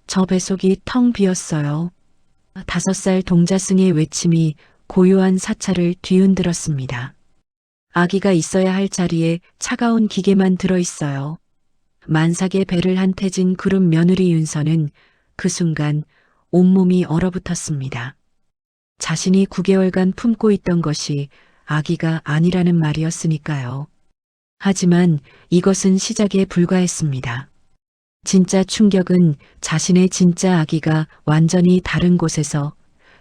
저 뱃속이 텅 비었어요. 5살 동자승의 외침이 고요한 사찰을 뒤흔들었습니다. 아기가 있어야 할 자리에 차가운 기계만 들어있어요. 만삭의 배를 한 태진 구름 며느리 윤서는 그 순간 온몸이 얼어붙었습니다. 자신이 9개월간 품고 있던 것이 아기가 아니라는 말이었으니까요. 하지만 이것은 시작에 불과했습니다. 진짜 충격은 자신의 진짜 아기가 완전히 다른 곳에서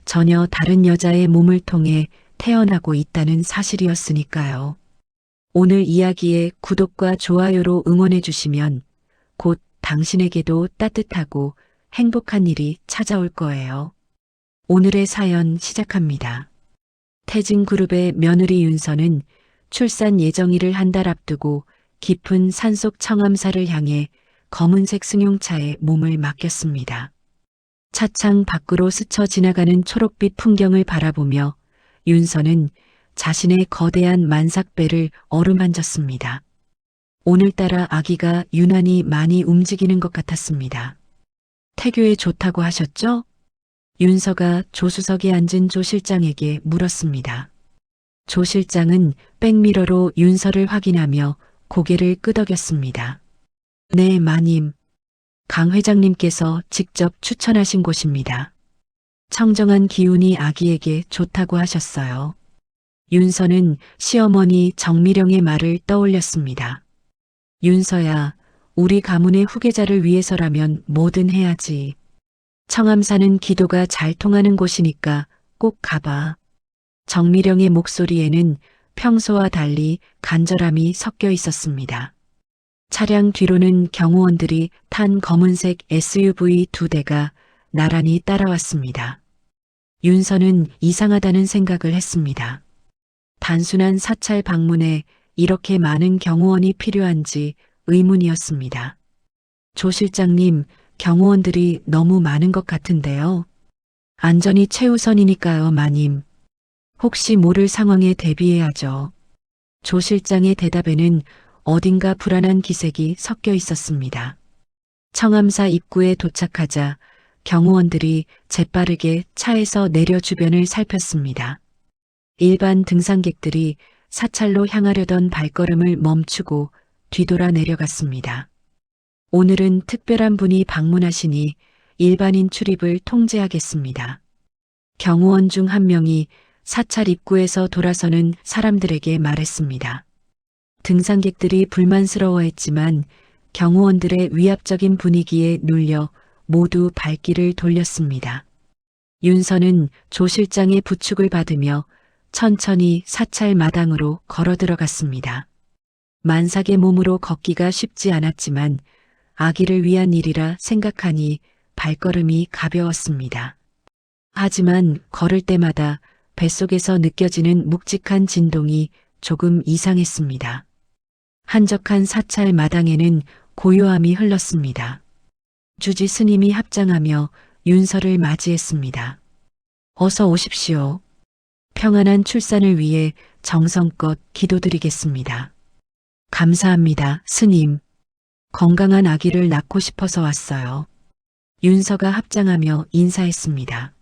전혀 다른 여자의 몸을 통해 태어나고 있다는 사실이었으니까요. 오늘 이야기에 구독과 좋아요로 응원해 주시면 곧 당신에게도 따뜻하고 행복한 일이 찾아올 거예요. 오늘의 사연 시작합니다. 태진그룹의 며느리 윤서는 출산 예정일을 한 달 앞두고 깊은 산속 청암사를 향해 검은색 승용차에 몸을 맡겼습니다. 차창 밖으로 스쳐 지나가는 초록빛 풍경을 바라보며 윤서는 자신의 거대한 만삭배를 어루만졌습니다. 오늘따라 아기가 유난히 많이 움직이는 것 같았습니다. 태교에 좋다고 하셨죠? 윤서가 조수석에 앉은 조 실장에게 물었습니다. 조 실장은 백미러로 윤서를 확인하며 고개를 끄덕였습니다. 네, 마님. 강 회장님께서 직접 추천하신 곳입니다. 청정한 기운이 아기에게 좋다고 하셨어요. 윤서는 시어머니 정미령의 말을 떠올렸습니다. 윤서야, 우리 가문의 후계자를 위해서라면 뭐든 해야지. 청암사는 기도가 잘 통하는 곳이니까 꼭 가봐. 정미령의 목소리에는 평소와 달리 간절함이 섞여 있었습니다. 차량 뒤로는 경호원들이 탄 검은색 SUV 2대가 나란히 따라왔습니다. 윤서는 이상하다는 생각을 했습니다. 단순한 사찰 방문에 이렇게 많은 경호원이 필요한지 의문이었습니다. 조 실장님, 경호원들이 너무 많은 것 같은데요. 안전이 최우선이니까요, 마님. 혹시 모를 상황에 대비해야죠. 조 실장의 대답에는 어딘가 불안한 기색이 섞여 있었습니다. 청암사 입구에 도착하자 경호원들이 재빠르게 차에서 내려 주변을 살폈습니다. 일반 등산객들이 사찰로 향하려던 발걸음을 멈추고 뒤돌아 내려갔습니다. 오늘은 특별한 분이 방문하시니 일반인 출입을 통제하겠습니다. 경호원 중 한 명이 사찰 입구에서 돌아서는 사람들에게 말했습니다. 등산객들이 불만스러워했지만 경호원들의 위압적인 분위기에 눌려 모두 발길을 돌렸습니다. 윤서는 조 실장의 부축을 받으며 천천히 사찰 마당으로 걸어 들어갔습니다. 만삭의 몸으로 걷기가 쉽지 않았지만 아기를 위한 일이라 생각하니 발걸음이 가벼웠습니다. 하지만 걸을 때마다 뱃속에서 느껴지는 묵직한 진동이 조금 이상했습니다. 한적한 사찰 마당에는 고요함이 흘렀습니다. 주지 스님이 합장하며 윤서를 맞이했습니다. 어서 오십시오. 평안한 출산을 위해 정성껏 기도드리겠습니다. 감사합니다, 스님. 건강한 아기를 낳고 싶어서 왔어요. 윤서가 합장하며 인사했습니다.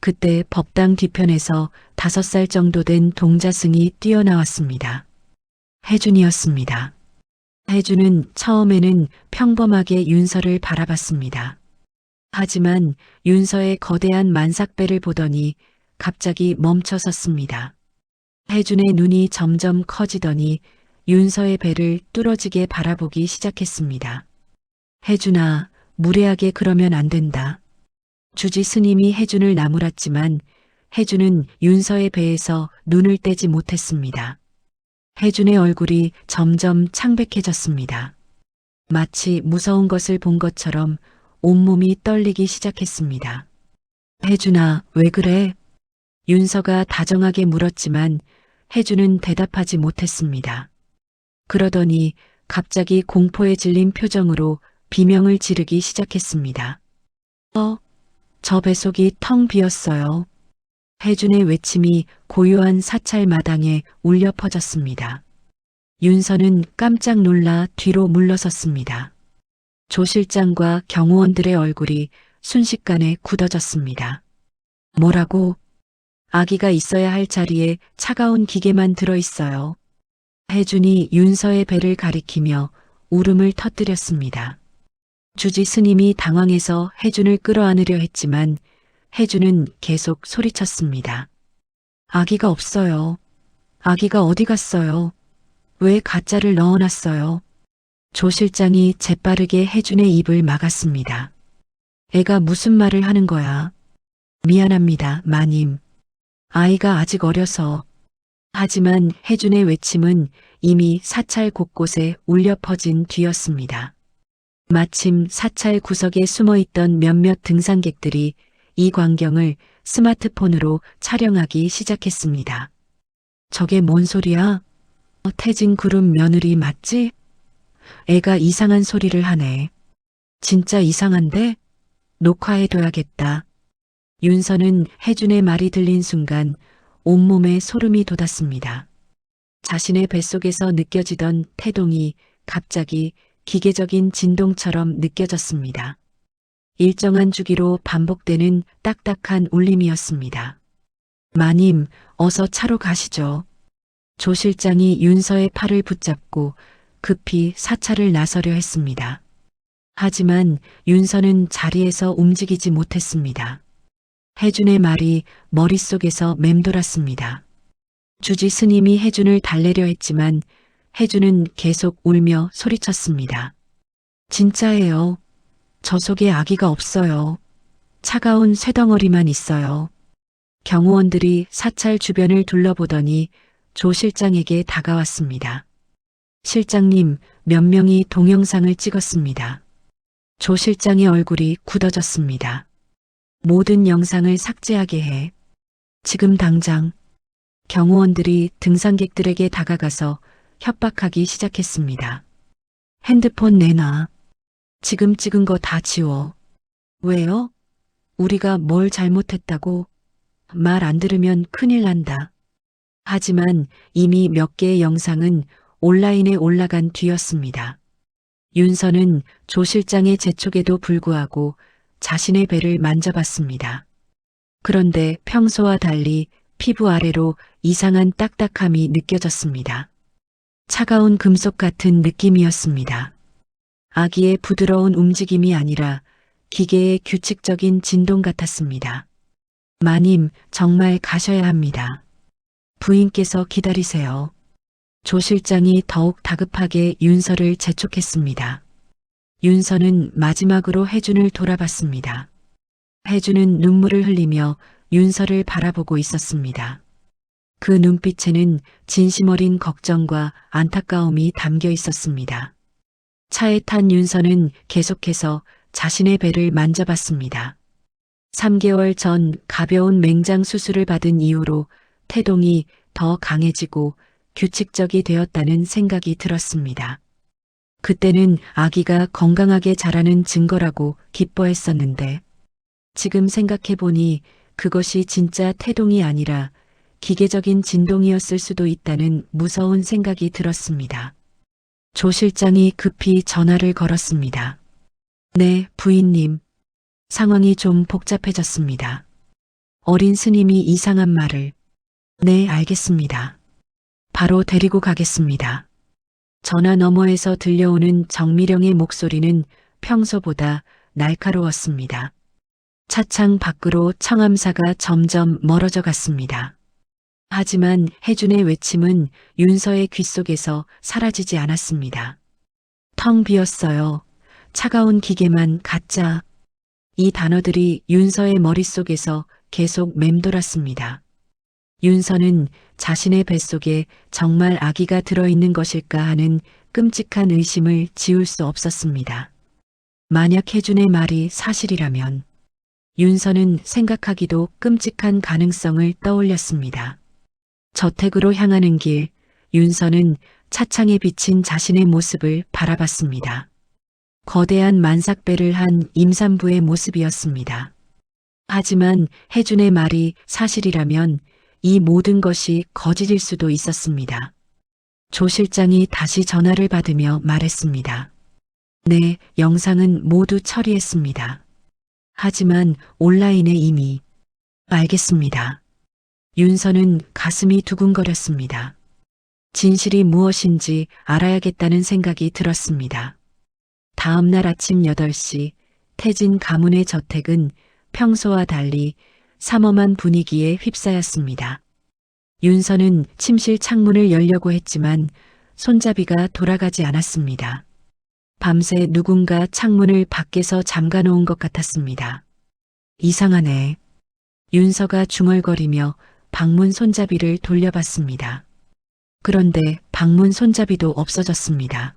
그때 법당 뒤편에서 5살 정도 된 동자승이 뛰어나왔습니다. 혜준이었습니다. 혜준은 처음에는 평범하게 윤서를 바라봤습니다. 하지만 윤서의 거대한 만삭배를 보더니 갑자기 멈춰섰습니다. 혜준의 눈이 점점 커지더니 윤서의 배를 뚫어지게 바라보기 시작했습니다. 혜준아, 무례하게 그러면 안 된다. 주지 스님이 혜준을 나무랐지만 혜준은 윤서의 배에서 눈을 떼지 못했습니다. 혜준의 얼굴이 점점 창백해졌습니다. 마치 무서운 것을 본 것처럼 온몸이 떨리기 시작했습니다. 혜준아, 왜 그래? 윤서가 다정하게 물었지만 혜준은 대답하지 못했습니다. 그러더니 갑자기 공포에 질린 표정으로 비명을 지르기 시작했습니다. 저 뱃속이 텅 비었어요. 혜준의 외침이 고요한 사찰 마당에 울려 퍼졌습니다. 윤서는 깜짝 놀라 뒤로 물러섰습니다. 조 실장과 경호원들의 얼굴이 순식간에 굳어졌습니다. 뭐라고? 아기가 있어야 할 자리에 차가운 기계만 들어있어요. 혜준이 윤서의 배를 가리키며 울음을 터뜨렸습니다. 주지 스님이 당황해서 혜준을 끌어안으려 했지만 혜준은 계속 소리쳤습니다. 아기가 없어요. 아기가 어디 갔어요? 왜 가짜를 넣어놨어요? 조 실장이 재빠르게 혜준의 입을 막았습니다. 애가 무슨 말을 하는 거야? 미안합니다, 마님. 아이가 아직 어려서. 하지만 혜준의 외침은 이미 사찰 곳곳에 울려 퍼진 뒤였습니다. 마침 사찰 구석에 숨어있던 몇몇 등산객들이 이 광경을 스마트폰으로 촬영하기 시작했습니다. 저게 뭔 소리야? 태진 그룹 며느리 맞지? 애가 이상한 소리를 하네. 진짜 이상한데? 녹화해둬야겠다. 윤서는 혜준의 말이 들린 순간 온몸에 소름이 돋았습니다. 자신의 뱃속에서 느껴지던 태동이 갑자기 기계적인 진동처럼 느껴졌습니다. 일정한 주기로 반복되는 딱딱한 울림이었습니다. 마님, 어서 차로 가시죠. 조 실장이 윤서의 팔을 붙잡고 급히 사찰을 나서려 했습니다. 하지만 윤서는 자리에서 움직이지 못했습니다. 혜준의 말이 머릿속에서 맴돌았습니다. 주지 스님이 혜준을 달래려 했지만 혜준은 계속 울며 소리쳤습니다. 진짜예요. 저 속에 아기가 없어요. 차가운 쇠덩어리만 있어요. 경호원들이 사찰 주변을 둘러보더니 조 실장에게 다가왔습니다. 실장님, 몇 명이 동영상을 찍었습니다. 조 실장의 얼굴이 굳어졌습니다. 모든 영상을 삭제하게 해. 지금 당장. 경호원들이 등산객들에게 다가가서 협박하기 시작했습니다. 핸드폰 내놔. 지금 찍은 거 다 지워. 왜요? 우리가 뭘 잘못했다고? 말 안 들으면 큰일 난다. 하지만 이미 몇 개의 영상은 온라인에 올라간 뒤였습니다. 윤서는 조 실장의 재촉에도 불구하고 자신의 배를 만져봤습니다. 그런데 평소와 달리 피부 아래로 이상한 딱딱함이 느껴졌습니다. 차가운 금속 같은 느낌이었습니다. 아기의 부드러운 움직임이 아니라 기계의 규칙적인 진동 같았습니다. 마님, 정말 가셔야 합니다. 부인께서 기다리세요. 조 실장이 더욱 다급하게 윤서를 재촉했습니다. 윤서는 마지막으로 혜준을 돌아봤습니다. 혜준은 눈물을 흘리며 윤서를 바라보고 있었습니다. 그 눈빛에는 진심 어린 걱정과 안타까움이 담겨 있었습니다. 차에 탄 윤서는 계속해서 자신의 배를 만져봤습니다. 3개월 전 가벼운 맹장 수술을 받은 이후로 태동이 더 강해지고 규칙적이 되었다는 생각이 들었습니다. 그때는 아기가 건강하게 자라는 증거라고 기뻐했었는데 지금 생각해보니 그것이 진짜 태동이 아니라 기계적인 진동이었을 수도 있다는 무서운 생각이 들었습니다. 조 실장이 급히 전화를 걸었습니다. 네, 부인님. 상황이 좀 복잡해졌습니다. 어린 스님이 이상한 말을. 네, 알겠습니다. 바로 데리고 가겠습니다. 전화 너머에서 들려오는 정미령의 목소리는 평소보다 날카로웠습니다. 차창 밖으로 청암사가 점점 멀어져 갔습니다. 하지만 혜준의 외침은 윤서의 귓속에서 사라지지 않았습니다. 텅 비었어요. 차가운 기계만 가짜. 이 단어들이 윤서의 머릿속에서 계속 맴돌았습니다. 윤서는 자신의 뱃속에 정말 아기가 들어있는 것일까 하는 끔찍한 의심을 지울 수 없었습니다. 만약 혜준의 말이 사실이라면 윤서는 생각하기도 끔찍한 가능성을 떠올렸습니다. 저택으로 향하는 길, 윤서는 차창에 비친 자신의 모습을 바라봤습니다. 거대한 만삭배를 한 임산부의 모습이었습니다. 하지만 혜준의 말이 사실이라면 이 모든 것이 거짓일 수도 있었습니다. 조 실장이 다시 전화를 받으며 말했습니다. 네, 영상은 모두 처리했습니다. 하지만 온라인에 이미 알겠습니다. 윤서는 가슴이 두근거렸습니다. 진실이 무엇인지 알아야겠다는 생각이 들었습니다. 다음 날 아침 8시 태진 가문의 저택은 평소와 달리 삼엄한 분위기에 휩싸였습니다. 윤서는 침실 창문을 열려고 했지만 손잡이가 돌아가지 않았습니다. 밤새 누군가 창문을 밖에서 잠가 놓은 것 같았습니다. 이상하네. 윤서가 중얼거리며 방문 손잡이를 돌려봤습니다. 그런데 방문 손잡이도 없어졌습니다.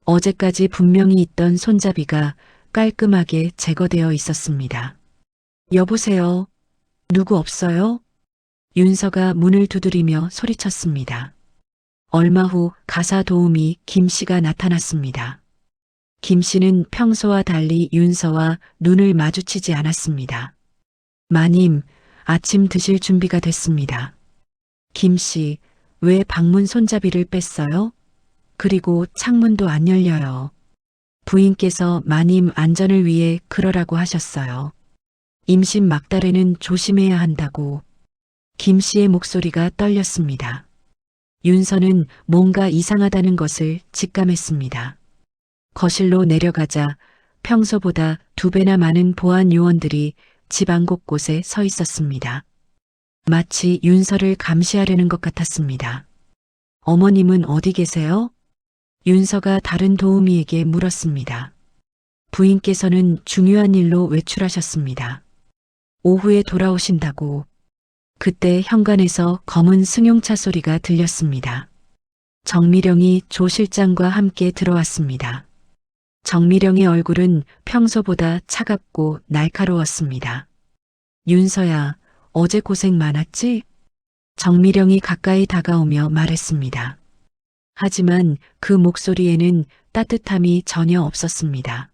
어제까지 분명히 있던 손잡이가 깔끔하게 제거되어 있었습니다. 여보세요? 누구 없어요? 윤서가 문을 두드리며 소리쳤습니다. 얼마 후 가사 도우미 김 씨가 나타났습니다. 김 씨는 평소와 달리 윤서와 눈을 마주치지 않았습니다. 마님, 아침 드실 준비가 됐습니다. 김 씨, 왜 방문 손잡이를 뺐어요? 그리고 창문도 안 열려요. 부인께서 마님 안전을 위해 그러라고 하셨어요. 임신 막달에는 조심해야 한다고. 김 씨의 목소리가 떨렸습니다. 윤서는 뭔가 이상하다는 것을 직감했습니다. 거실로 내려가자 평소보다 2배나 많은 보안 요원들이 집안 곳곳에 서 있었습니다. 마치 윤서를 감시하려는 것 같았습니다. 어머님은 어디 계세요? 윤서가 다른 도우미에게 물었습니다. 부인께서는 중요한 일로 외출하셨습니다. 오후에 돌아오신다고. 그때 현관에서 검은 승용차 소리가 들렸습니다. 정미령이 조 실장과 함께 들어왔습니다. 정미령의 얼굴은 평소보다 차갑고 날카로웠습니다. 윤서야, 어제 고생 많았지? 정미령이 가까이 다가오며 말했습니다. 하지만 그 목소리에는 따뜻함이 전혀 없었습니다.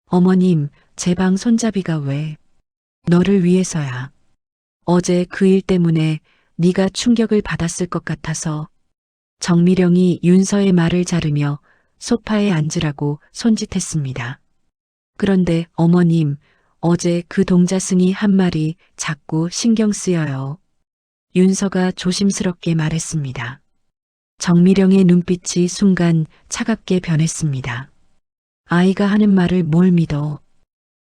어머님, 제 방 손잡이가 왜? 너를 위해서야. 어제 그 일 때문에 네가 충격을 받았을 것 같아서. 정미령이 윤서의 말을 자르며 소파에 앉으라고 손짓했습니다. 그런데 어머님, 어제 그 동자승이 한 말이 자꾸 신경 쓰여요. 윤서가 조심스럽게 말했습니다. 정미령의 눈빛이 순간 차갑게 변했습니다. 아이가 하는 말을 뭘 믿어.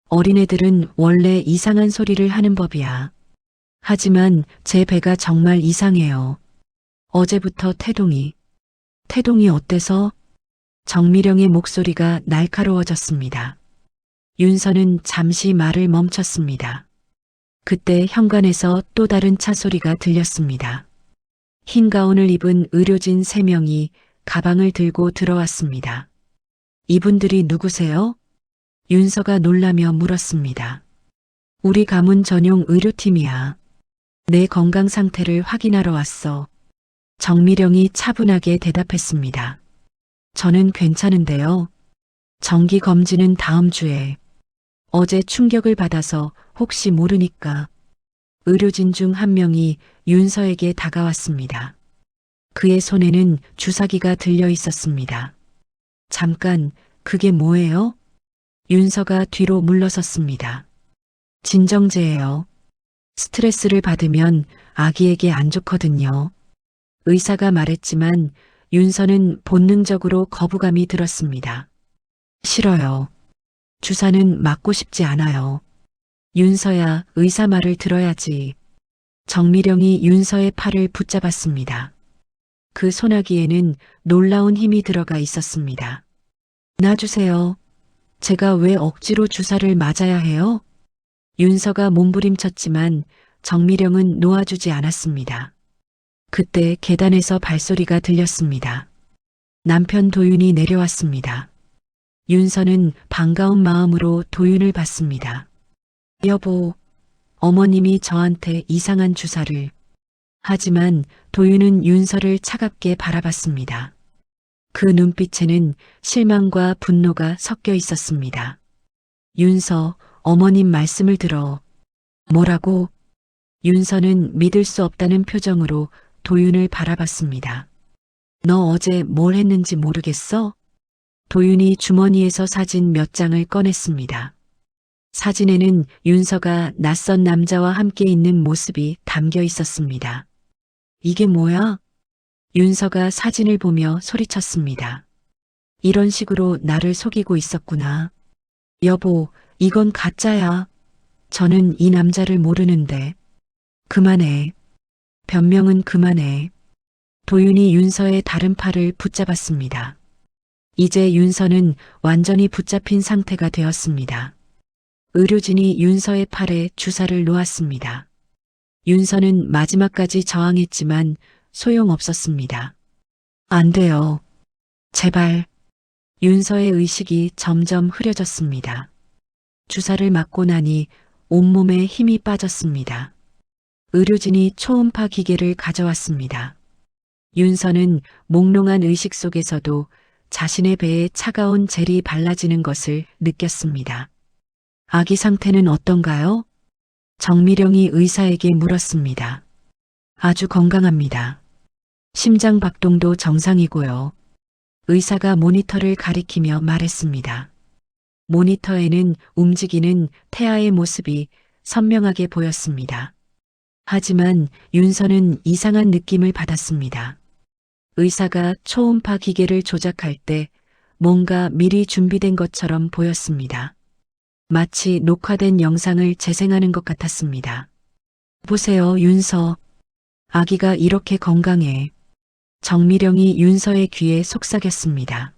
어린애들은 원래 이상한 소리를 하는 법이야. 하지만 제 배가 정말 이상해요. 어제부터 태동이 어때서? 정미령의 목소리가 날카로워졌습니다. 윤서는 잠시 말을 멈췄습니다. 그때 현관에서 또 다른 차 소리가 들렸습니다. 흰 가운을 입은 의료진 3명이 가방을 들고 들어왔습니다. 이분들이 누구세요? 윤서가 놀라며 물었습니다. 우리 가문 전용 의료팀이야. 내 건강 상태를 확인하러 왔어. 정미령이 차분하게 대답했습니다. 저는 괜찮은데요. 정기 검진은 다음 주에. 어제 충격을 받아서 혹시 모르니까. 의료진 중 한 명이 윤서에게 다가왔습니다. 그의 손에는 주사기가 들려 있었습니다. 잠깐, 그게 뭐예요? 윤서가 뒤로 물러섰습니다. 진정제예요. 스트레스를 받으면 아기에게 안 좋거든요. 의사가 말했지만 윤서는 본능적으로 거부감이 들었습니다. 싫어요. 주사는 맞고 싶지 않아요. 윤서야, 의사 말을 들어야지. 정미령이 윤서의 팔을 붙잡았습니다. 그 소나기에는 놀라운 힘이 들어가 있었습니다. 놔주세요. 제가 왜 억지로 주사를 맞아야 해요? 윤서가 몸부림쳤지만 정미령은 놓아주지 않았습니다. 그때 계단에서 발소리가 들렸습니다. 남편 도윤이 내려왔습니다. 윤서는 반가운 마음으로 도윤을 봤습니다. 여보, 어머님이 저한테 이상한 주사를. 하지만 도윤은 윤서를 차갑게 바라봤습니다. 그 눈빛에는 실망과 분노가 섞여 있었습니다. 윤서, 어머님 말씀을 들어. 뭐라고? 윤서는 믿을 수 없다는 표정으로 도윤을 바라봤습니다. 너 어제 뭘 했는지 모르겠어? 도윤이 주머니에서 사진 몇 장을 꺼냈습니다. 사진에는 윤서가 낯선 남자와 함께 있는 모습이 담겨 있었습니다. 이게 뭐야? 윤서가 사진을 보며 소리쳤습니다. 이런 식으로 나를 속이고 있었구나. 여보, 이건 가짜야. 저는 이 남자를 모르는데. 그만해. 변명은 그만해. 도윤이 윤서의 다른 팔을 붙잡았습니다. 이제 윤서는 완전히 붙잡힌 상태가 되었습니다. 의료진이 윤서의 팔에 주사를 놓았습니다. 윤서는 마지막까지 저항했지만 소용없었습니다. 안 돼요. 제발. 윤서의 의식이 점점 흐려졌습니다. 주사를 맞고 나니 온몸에 힘이 빠졌습니다. 의료진이 초음파 기계를 가져왔습니다. 윤서는 몽롱한 의식 속에서도 자신의 배에 차가운 젤이 발라지는 것을 느꼈습니다. 아기 상태는 어떤가요? 정미령이 의사에게 물었습니다. 아주 건강합니다. 심장 박동도 정상이고요. 의사가 모니터를 가리키며 말했습니다. 모니터에는 움직이는 태아의 모습이 선명하게 보였습니다. 하지만 윤서는 이상한 느낌을 받았습니다. 의사가 초음파 기계를 조작할 때 뭔가 미리 준비된 것처럼 보였습니다. 마치 녹화된 영상을 재생하는 것 같았습니다. 보세요, 윤서. 아기가 이렇게 건강해. 정미령이 윤서의 귀에 속삭였습니다.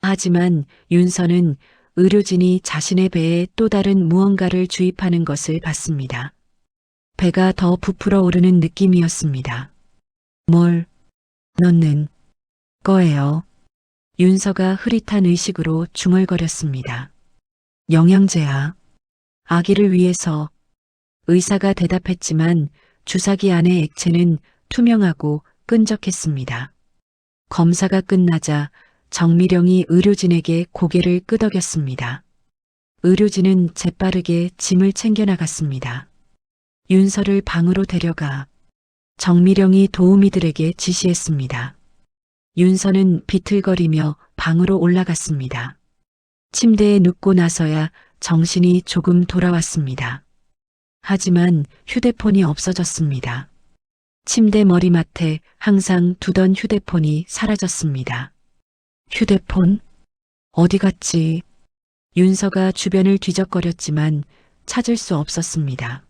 하지만 윤서는 의료진이 자신의 배에 또 다른 무언가를 주입하는 것을 봤습니다. 배가 더 부풀어 오르는 느낌이었습니다. 뭘 넣는 거예요? 윤서가 흐릿한 의식으로 중얼거렸습니다. 영양제야. 아기를 위해서. 의사가 대답했지만 주사기 안의 액체는 투명하고 끈적했습니다. 검사가 끝나자 정미령이 의료진에게 고개를 끄덕였습니다. 의료진은 재빠르게 짐을 챙겨 나갔습니다. 윤서를 방으로 데려가. 정미령이 도우미들에게 지시했습니다. 윤서는 비틀거리며 방으로 올라갔습니다. 침대에 눕고 나서야 정신이 조금 돌아왔습니다. 하지만 휴대폰이 없어졌습니다. 침대 머리맡에 항상 두던 휴대폰이 사라졌습니다. 휴대폰? 어디 갔지? 윤서가 주변을 뒤적거렸지만 찾을 수 없었습니다.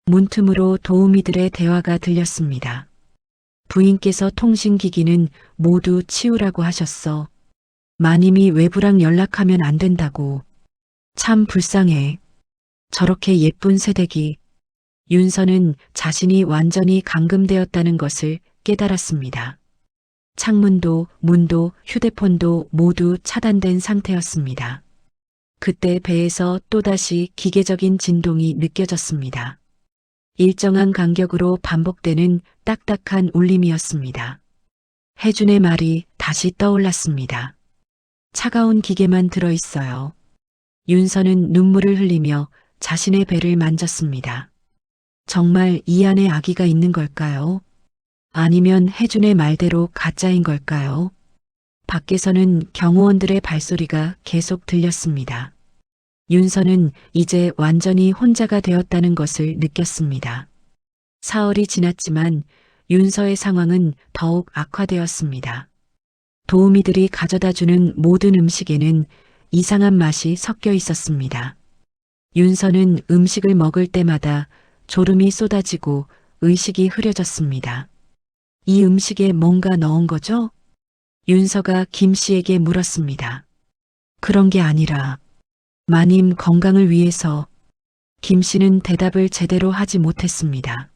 문틈으로 도우미들의 대화가 들렸습니다. 부인께서 통신기기는 모두 치우라고 하셨어. 마님이 외부랑 연락하면 안 된다고. 참 불쌍해. 저렇게 예쁜 새댁이. 윤서는 자신이 완전히 감금되었다는 것을 깨달았습니다. 창문도 문도 휴대폰도 모두 차단된 상태였습니다. 그때 배에서 또다시 기계적인 진동이 느껴졌습니다. 일정한 간격으로 반복되는 딱딱한 울림이었습니다. 혜준의 말이 다시 떠올랐습니다. 차가운 기계만 들어있어요. 윤서는 눈물을 흘리며 자신의 배를 만졌습니다. 정말 이 안에 아기가 있는 걸까요? 아니면 혜준의 말대로 가짜인 걸까요? 밖에서는 경호원들의 발소리가 계속 들렸습니다. 윤서는 이제 완전히 혼자가 되었다는 것을 느꼈습니다. 사흘이 지났지만 윤서의 상황은 더욱 악화되었습니다. 도우미들이 가져다주는 모든 음식에는 이상한 맛이 섞여 있었습니다. 윤서는 음식을 먹을 때마다 졸음이 쏟아지고 의식이 흐려졌습니다. 이 음식에 뭔가 넣은 거죠? 윤서가 김 씨에게 물었습니다. 그런 게 아니라 마님 건강을 위해서. 김 씨는 대답을 제대로 하지 못했습니다.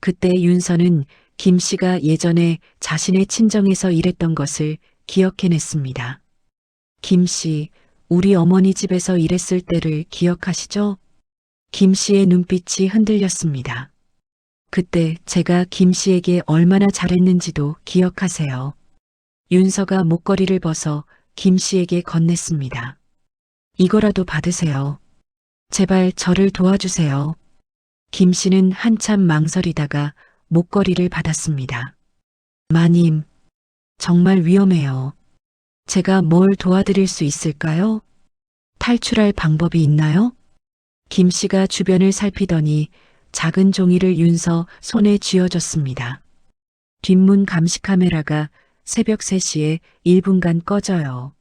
그때 윤서는 김 씨가 예전에 자신의 친정에서 일했던 것을 기억해냈습니다. 김 씨, 우리 어머니 집에서 일했을 때를 기억하시죠? 김 씨의 눈빛이 흔들렸습니다. 그때 제가 김 씨에게 얼마나 잘했는지도 기억하세요. 윤서가 목걸이를 벗어 김 씨에게 건넸습니다. 이거라도 받으세요. 제발 저를 도와주세요. 김 씨는 한참 망설이다가 목걸이를 받았습니다. 마님, 정말 위험해요. 제가 뭘 도와드릴 수 있을까요? 탈출할 방법이 있나요? 김 씨가 주변을 살피더니 작은 종이를 윤서 손에 쥐어줬습니다. 뒷문 감시 카메라가 새벽 3시에 1분간 꺼져요.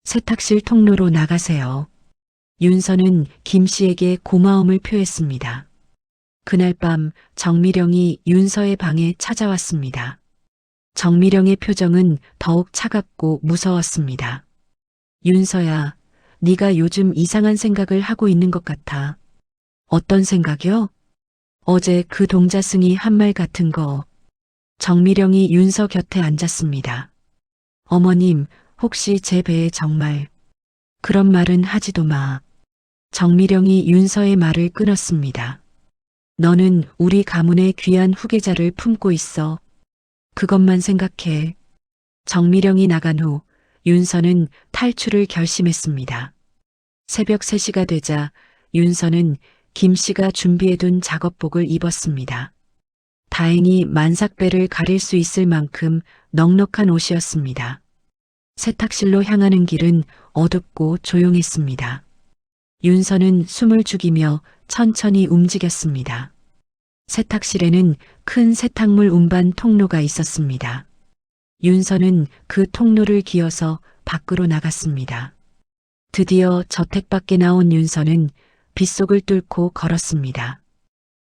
세탁실 통로로 나가세요. 윤서는 김 씨에게 고마움을 표했습니다. 그날 밤 정미령이 윤서의 방에 찾아왔습니다. 정미령의 표정은 더욱 차갑고 무서웠습니다. 윤서야, 네가 요즘 이상한 생각을 하고 있는 것 같아. 어떤 생각이요? 어제 그 동자승이 한 말 같은 거. 정미령이 윤서 곁에 앉았습니다. 어머님, 혹시 제 배에 정말 그런 말은 하지도 마. 정미령이 윤서의 말을 끊었습니다. 너는 우리 가문의 귀한 후계자를 품고 있어. 그것만 생각해. 정미령이 나간 후 윤서는 탈출을 결심했습니다. 새벽 3시가 되자 윤서는 김 씨가 준비해둔 작업복을 입었습니다. 다행히 만삭배를 가릴 수 있을 만큼 넉넉한 옷이었습니다. 세탁실로 향하는 길은 어둡고 조용했습니다. 윤서는 숨을 죽이며 천천히 움직였습니다. 세탁실에는 큰 세탁물 운반 통로가 있었습니다. 윤서는 그 통로를 기어서 밖으로 나갔습니다. 드디어 저택 밖에 나온 윤서는 빗속을 뚫고 걸었습니다.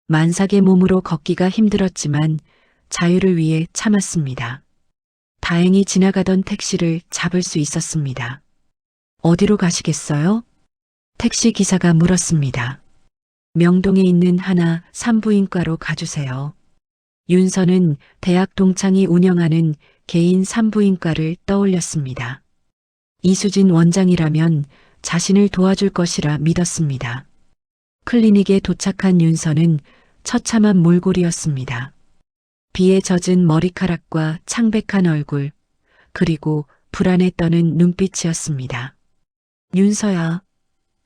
만삭의 몸으로 걷기가 힘들었지만 자유를 위해 참았습니다. 다행히 지나가던 택시를 잡을 수 있었습니다. 어디로 가시겠어요? 택시 기사가 물었습니다. 명동에 있는 하나 산부인과로 가주세요. 윤서는 대학 동창이 운영하는 개인 산부인과를 떠올렸습니다. 이수진 원장이라면 자신을 도와줄 것이라 믿었습니다. 클리닉에 도착한 윤서는 처참한 몰골이었습니다. 비에 젖은 머리카락과 창백한 얼굴, 그리고 불안에 떠는 눈빛이었습니다. 윤서야,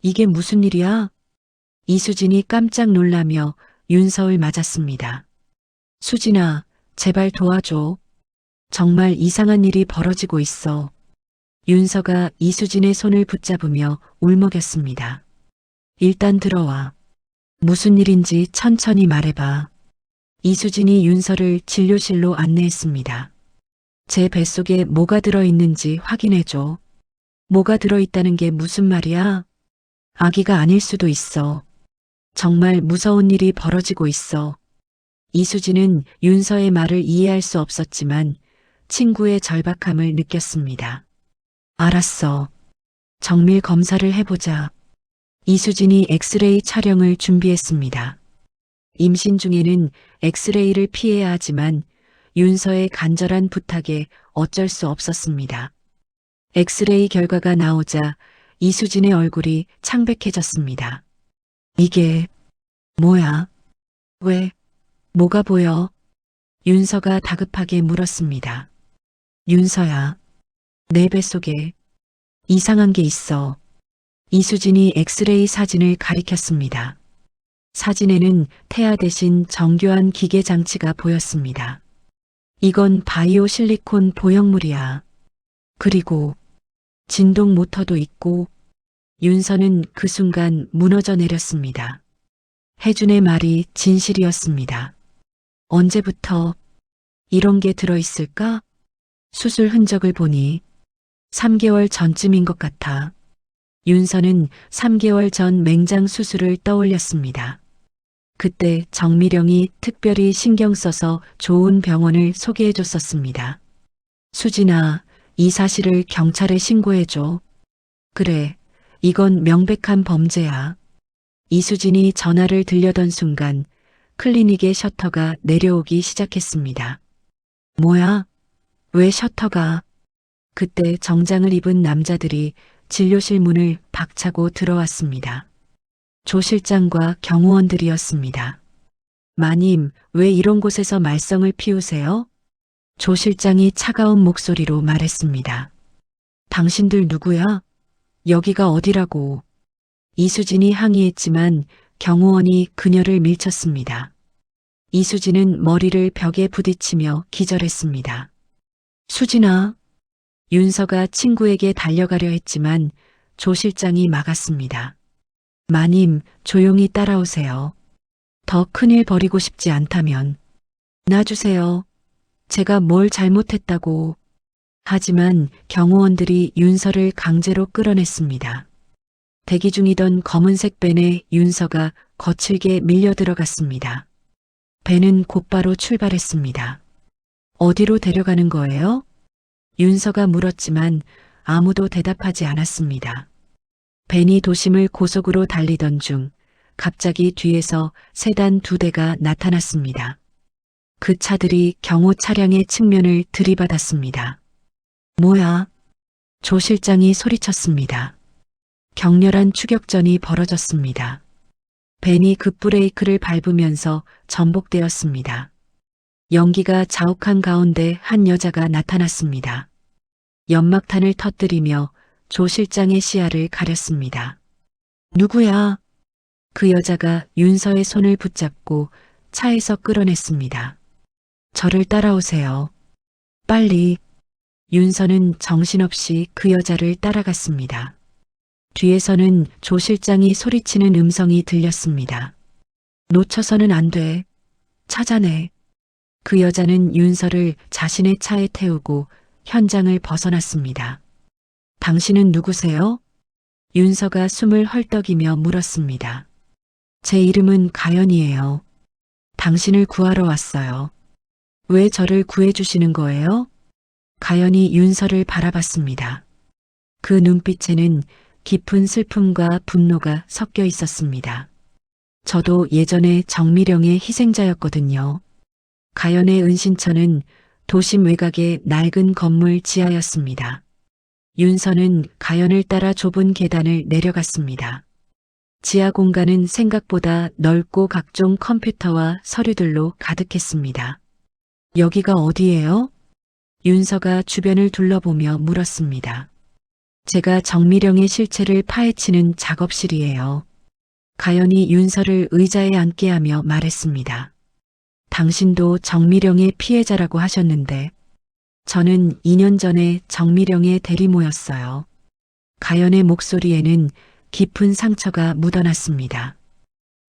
이게 무슨 일이야? 이수진이 깜짝 놀라며 윤서를 맞았습니다. 수진아, 제발 도와줘. 정말 이상한 일이 벌어지고 있어. 윤서가 이수진의 손을 붙잡으며 울먹였습니다. 일단 들어와. 무슨 일인지 천천히 말해봐. 이수진이 윤서를 진료실로 안내했습니다. 제 뱃속에 뭐가 들어있는지 확인해줘. 뭐가 들어있다는 게 무슨 말이야? 아기가 아닐 수도 있어. 정말 무서운 일이 벌어지고 있어. 이수진은 윤서의 말을 이해할 수 없었지만 친구의 절박함을 느꼈습니다. 알았어. 정밀 검사를 해보자. 이수진이 엑스레이 촬영을 준비했습니다. 임신 중에는 엑스레이를 피해야 하지만 윤서의 간절한 부탁에 어쩔 수 없었습니다. 엑스레이 결과가 나오자 이수진의 얼굴이 창백해졌습니다. 이게 뭐야? 왜? 뭐가 보여? 윤서가 다급하게 물었습니다. 윤서야, 내 뱃속에 이상한 게 있어. 이수진이 엑스레이 사진을 가리켰습니다. 사진에는 태아 대신 정교한 기계 장치가 보였습니다. 이건 바이오 실리콘 보형물이야. 그리고 진동 모터도 있고. 윤서는 그 순간 무너져 내렸습니다. 혜준의 말이 진실이었습니다. 언제부터 이런 게 들어있을까? 수술 흔적을 보니 3개월 전쯤인 것 같아. 윤서는 3개월 전 맹장 수술을 떠올렸습니다. 그때 정미령이 특별히 신경 써서 좋은 병원을 소개해 줬었습니다. 수진아, 이 사실을 경찰에 신고해줘. 그래, 이건 명백한 범죄야. 이수진이 전화를 들려던 순간 클리닉의 셔터가 내려오기 시작했습니다. 뭐야? 왜 셔터가? 그때 정장을 입은 남자들이 진료실 문을 박차고 들어왔습니다. 조 실장과 경호원들이었습니다. 마님, 왜 이런 곳에서 말썽을 피우세요? 조 실장이 차가운 목소리로 말했습니다. 당신들 누구야? 여기가 어디라고? 이수진이 항의했지만 경호원이 그녀를 밀쳤습니다. 이수진은 머리를 벽에 부딪히며 기절했습니다. 수진아, 윤서가 친구에게 달려가려 했지만 조 실장이 막았습니다. 마님, 조용히 따라오세요. 더 큰일 벌이고 싶지 않다면 놔주세요. 제가 뭘 잘못했다고. 하지만 경호원들이 윤서를 강제로 끌어냈습니다. 대기 중이던 검은색 벤에 윤서가 거칠게 밀려 들어갔습니다. 벤은 곧바로 출발했습니다. 어디로 데려가는 거예요? 윤서가 물었지만 아무도 대답하지 않았습니다. 벤이 도심을 고속으로 달리던 중 갑자기 뒤에서 세단 2대가 나타났습니다. 그 차들이 경호 차량의 측면을 들이받았습니다. 뭐야? 조 실장이 소리쳤습니다. 격렬한 추격전이 벌어졌습니다. 벤이 급브레이크를 밟으면서 전복되었습니다. 연기가 자욱한 가운데 한 여자가 나타났습니다. 연막탄을 터뜨리며 조 실장의 시야를 가렸습니다. 누구야? 그 여자가 윤서의 손을 붙잡고 차에서 끌어냈습니다. 저를 따라오세요. 빨리. 윤서는 정신없이 그 여자를 따라갔습니다. 뒤에서는 조 실장이 소리치는 음성이 들렸습니다. 놓쳐서는 안 돼. 찾아내. 그 여자는 윤서를 자신의 차에 태우고 현장을 벗어났습니다. 당신은 누구세요? 윤서가 숨을 헐떡이며 물었습니다. 제 이름은 가연이에요. 당신을 구하러 왔어요. 왜 저를 구해주시는 거예요? 가연이 윤서를 바라봤습니다. 그 눈빛에는 깊은 슬픔과 분노가 섞여 있었습니다. 저도 예전에 정미령의 희생자였거든요. 가연의 은신처는 도심 외곽의 낡은 건물 지하였습니다. 윤서는 가연을 따라 좁은 계단을 내려갔습니다. 지하 공간은 생각보다 넓고 각종 컴퓨터와 서류들로 가득했습니다. 여기가 어디예요? 윤서가 주변을 둘러보며 물었습니다. 제가 정미령의 실체를 파헤치는 작업실이에요. 가연이 윤서를 의자에 앉게 하며 말했습니다. 당신도 정미령의 피해자라고 하셨는데 저는 2년 전에 정미령의 대리모였어요. 가연의 목소리에는 깊은 상처가 묻어났습니다.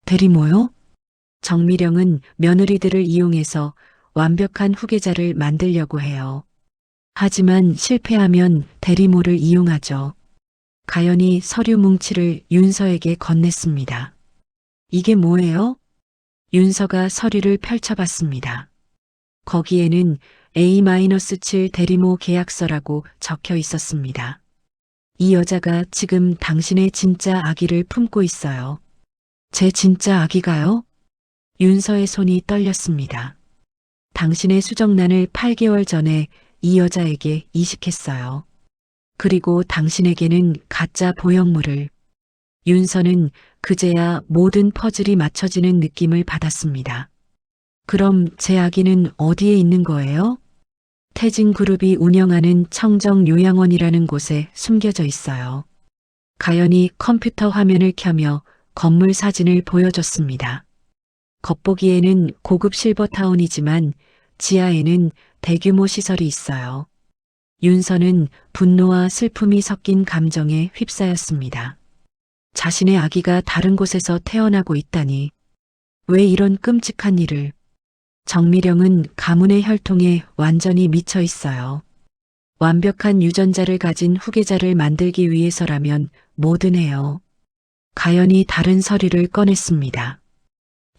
대리모요? 정미령은 며느리들을 이용해서 완벽한 후계자를 만들려고 해요. 하지만 실패하면 대리모를 이용하죠. 가연이 서류 뭉치를 윤서에게 건넸습니다. 이게 뭐예요? 윤서가 서류를 펼쳐봤습니다. 거기에는 A-7 대리모 계약서라고 적혀 있었습니다. 이 여자가 지금 당신의 진짜 아기를 품고 있어요. 제 진짜 아기가요? 윤서의 손이 떨렸습니다. 당신의 수정란을 8개월 전에 이 여자에게 이식했어요. 그리고 당신에게는 가짜 보형물을. 윤서는 그제야 모든 퍼즐이 맞춰지는 느낌을 받았습니다. 그럼 제 아기는 어디에 있는 거예요? 태진그룹이 운영하는 청정요양원이라는 곳에 숨겨져 있어요. 가연이 컴퓨터 화면을 켜며 건물 사진을 보여줬습니다. 겉보기에는 고급 실버타운이지만 지하에는 대규모 시설이 있어요. 윤서는 분노와 슬픔이 섞인 감정에 휩싸였습니다. 자신의 아기가 다른 곳에서 태어나고 있다니. 왜 이런 끔찍한 일을. 정미령은 가문의 혈통에 완전히 미쳐 있어요. 완벽한 유전자를 가진 후계자를 만들기 위해서라면 뭐든 해요. 가연이 다른 서류를 꺼냈습니다.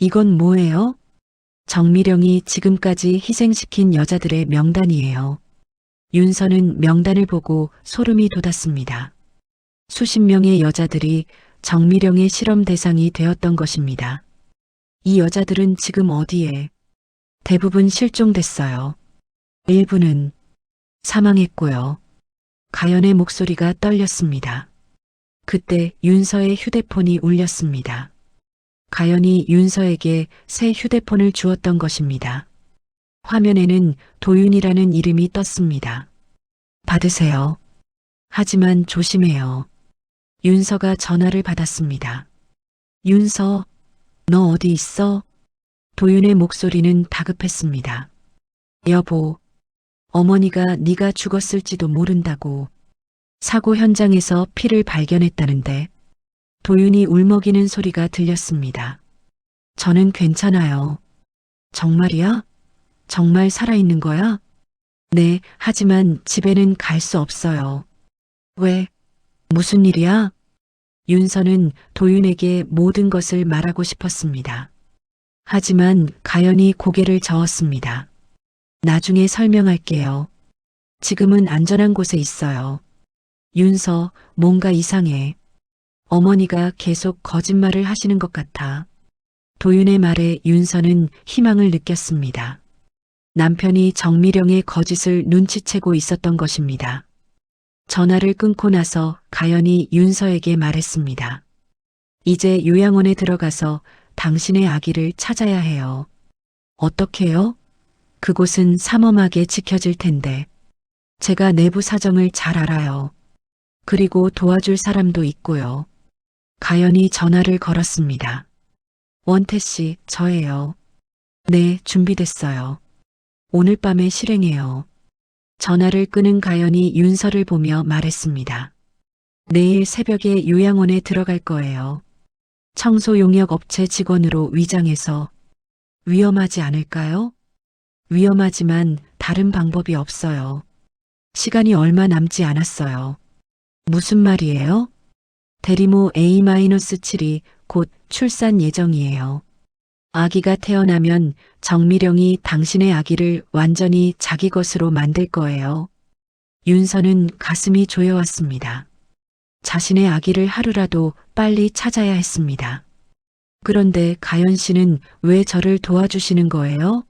이건 뭐예요? 정미령이 지금까지 희생시킨 여자들의 명단이에요. 윤서는 명단을 보고 소름이 돋았습니다. 수십 명의 여자들이 정미령의 실험 대상이 되었던 것입니다. 이 여자들은 지금 어디에? 대부분 실종됐어요. 일부는 사망했고요. 가연의 목소리가 떨렸습니다. 그때 윤서의 휴대폰이 울렸습니다. 가연이 윤서에게 새 휴대폰을 주었던 것입니다. 화면에는 도윤이라는 이름이 떴습니다. 받으세요. 하지만 조심해요. 윤서가 전화를 받았습니다. 윤서, 너 어디 있어? 도윤의 목소리는 다급했습니다. 여보, 어머니가 네가 죽었을지도 모른다고. 사고 현장에서 피를 발견했다는데 도윤이 울먹이는 소리가 들렸습니다. 저는 괜찮아요. 정말이야? 정말 살아있는 거야? 네, 하지만 집에는 갈 수 없어요. 왜? 무슨 일이야? 윤서는 도윤에게 모든 것을 말하고 싶었습니다. 하지만 가연이 고개를 저었습니다. 나중에 설명할게요. 지금은 안전한 곳에 있어요. 윤서, 뭔가 이상해. 어머니가 계속 거짓말을 하시는 것 같아. 도윤의 말에 윤서는 희망을 느꼈습니다. 남편이 정미령의 거짓을 눈치채고 있었던 것입니다. 전화를 끊고 나서 가연이 윤서에게 말했습니다. 이제 요양원에 들어가서 당신의 아기를 찾아야 해요. 어떻게요? 그곳은 삼엄하게 지켜질 텐데. 제가 내부 사정을 잘 알아요. 그리고 도와줄 사람도 있고요. 가연이 전화를 걸었습니다. 원태 씨, 저예요. 네, 준비됐어요. 오늘 밤에 실행해요. 전화를 끊은 가연이 윤서를 보며 말했습니다. 내일 새벽에 요양원에 들어갈 거예요. 청소 용역 업체 직원으로 위장해서. 위험하지 않을까요? 위험하지만 다른 방법이 없어요. 시간이 얼마 남지 않았어요. 무슨 말이에요? 대리모 A-7이 곧 출산 예정이에요. 아기가 태어나면 정미령이 당신의 아기를 완전히 자기 것으로 만들 거예요. 윤서는 가슴이 조여왔습니다. 자신의 아기를 하루라도 빨리 찾아야 했습니다. 그런데 가연 씨는 왜 저를 도와주시는 거예요?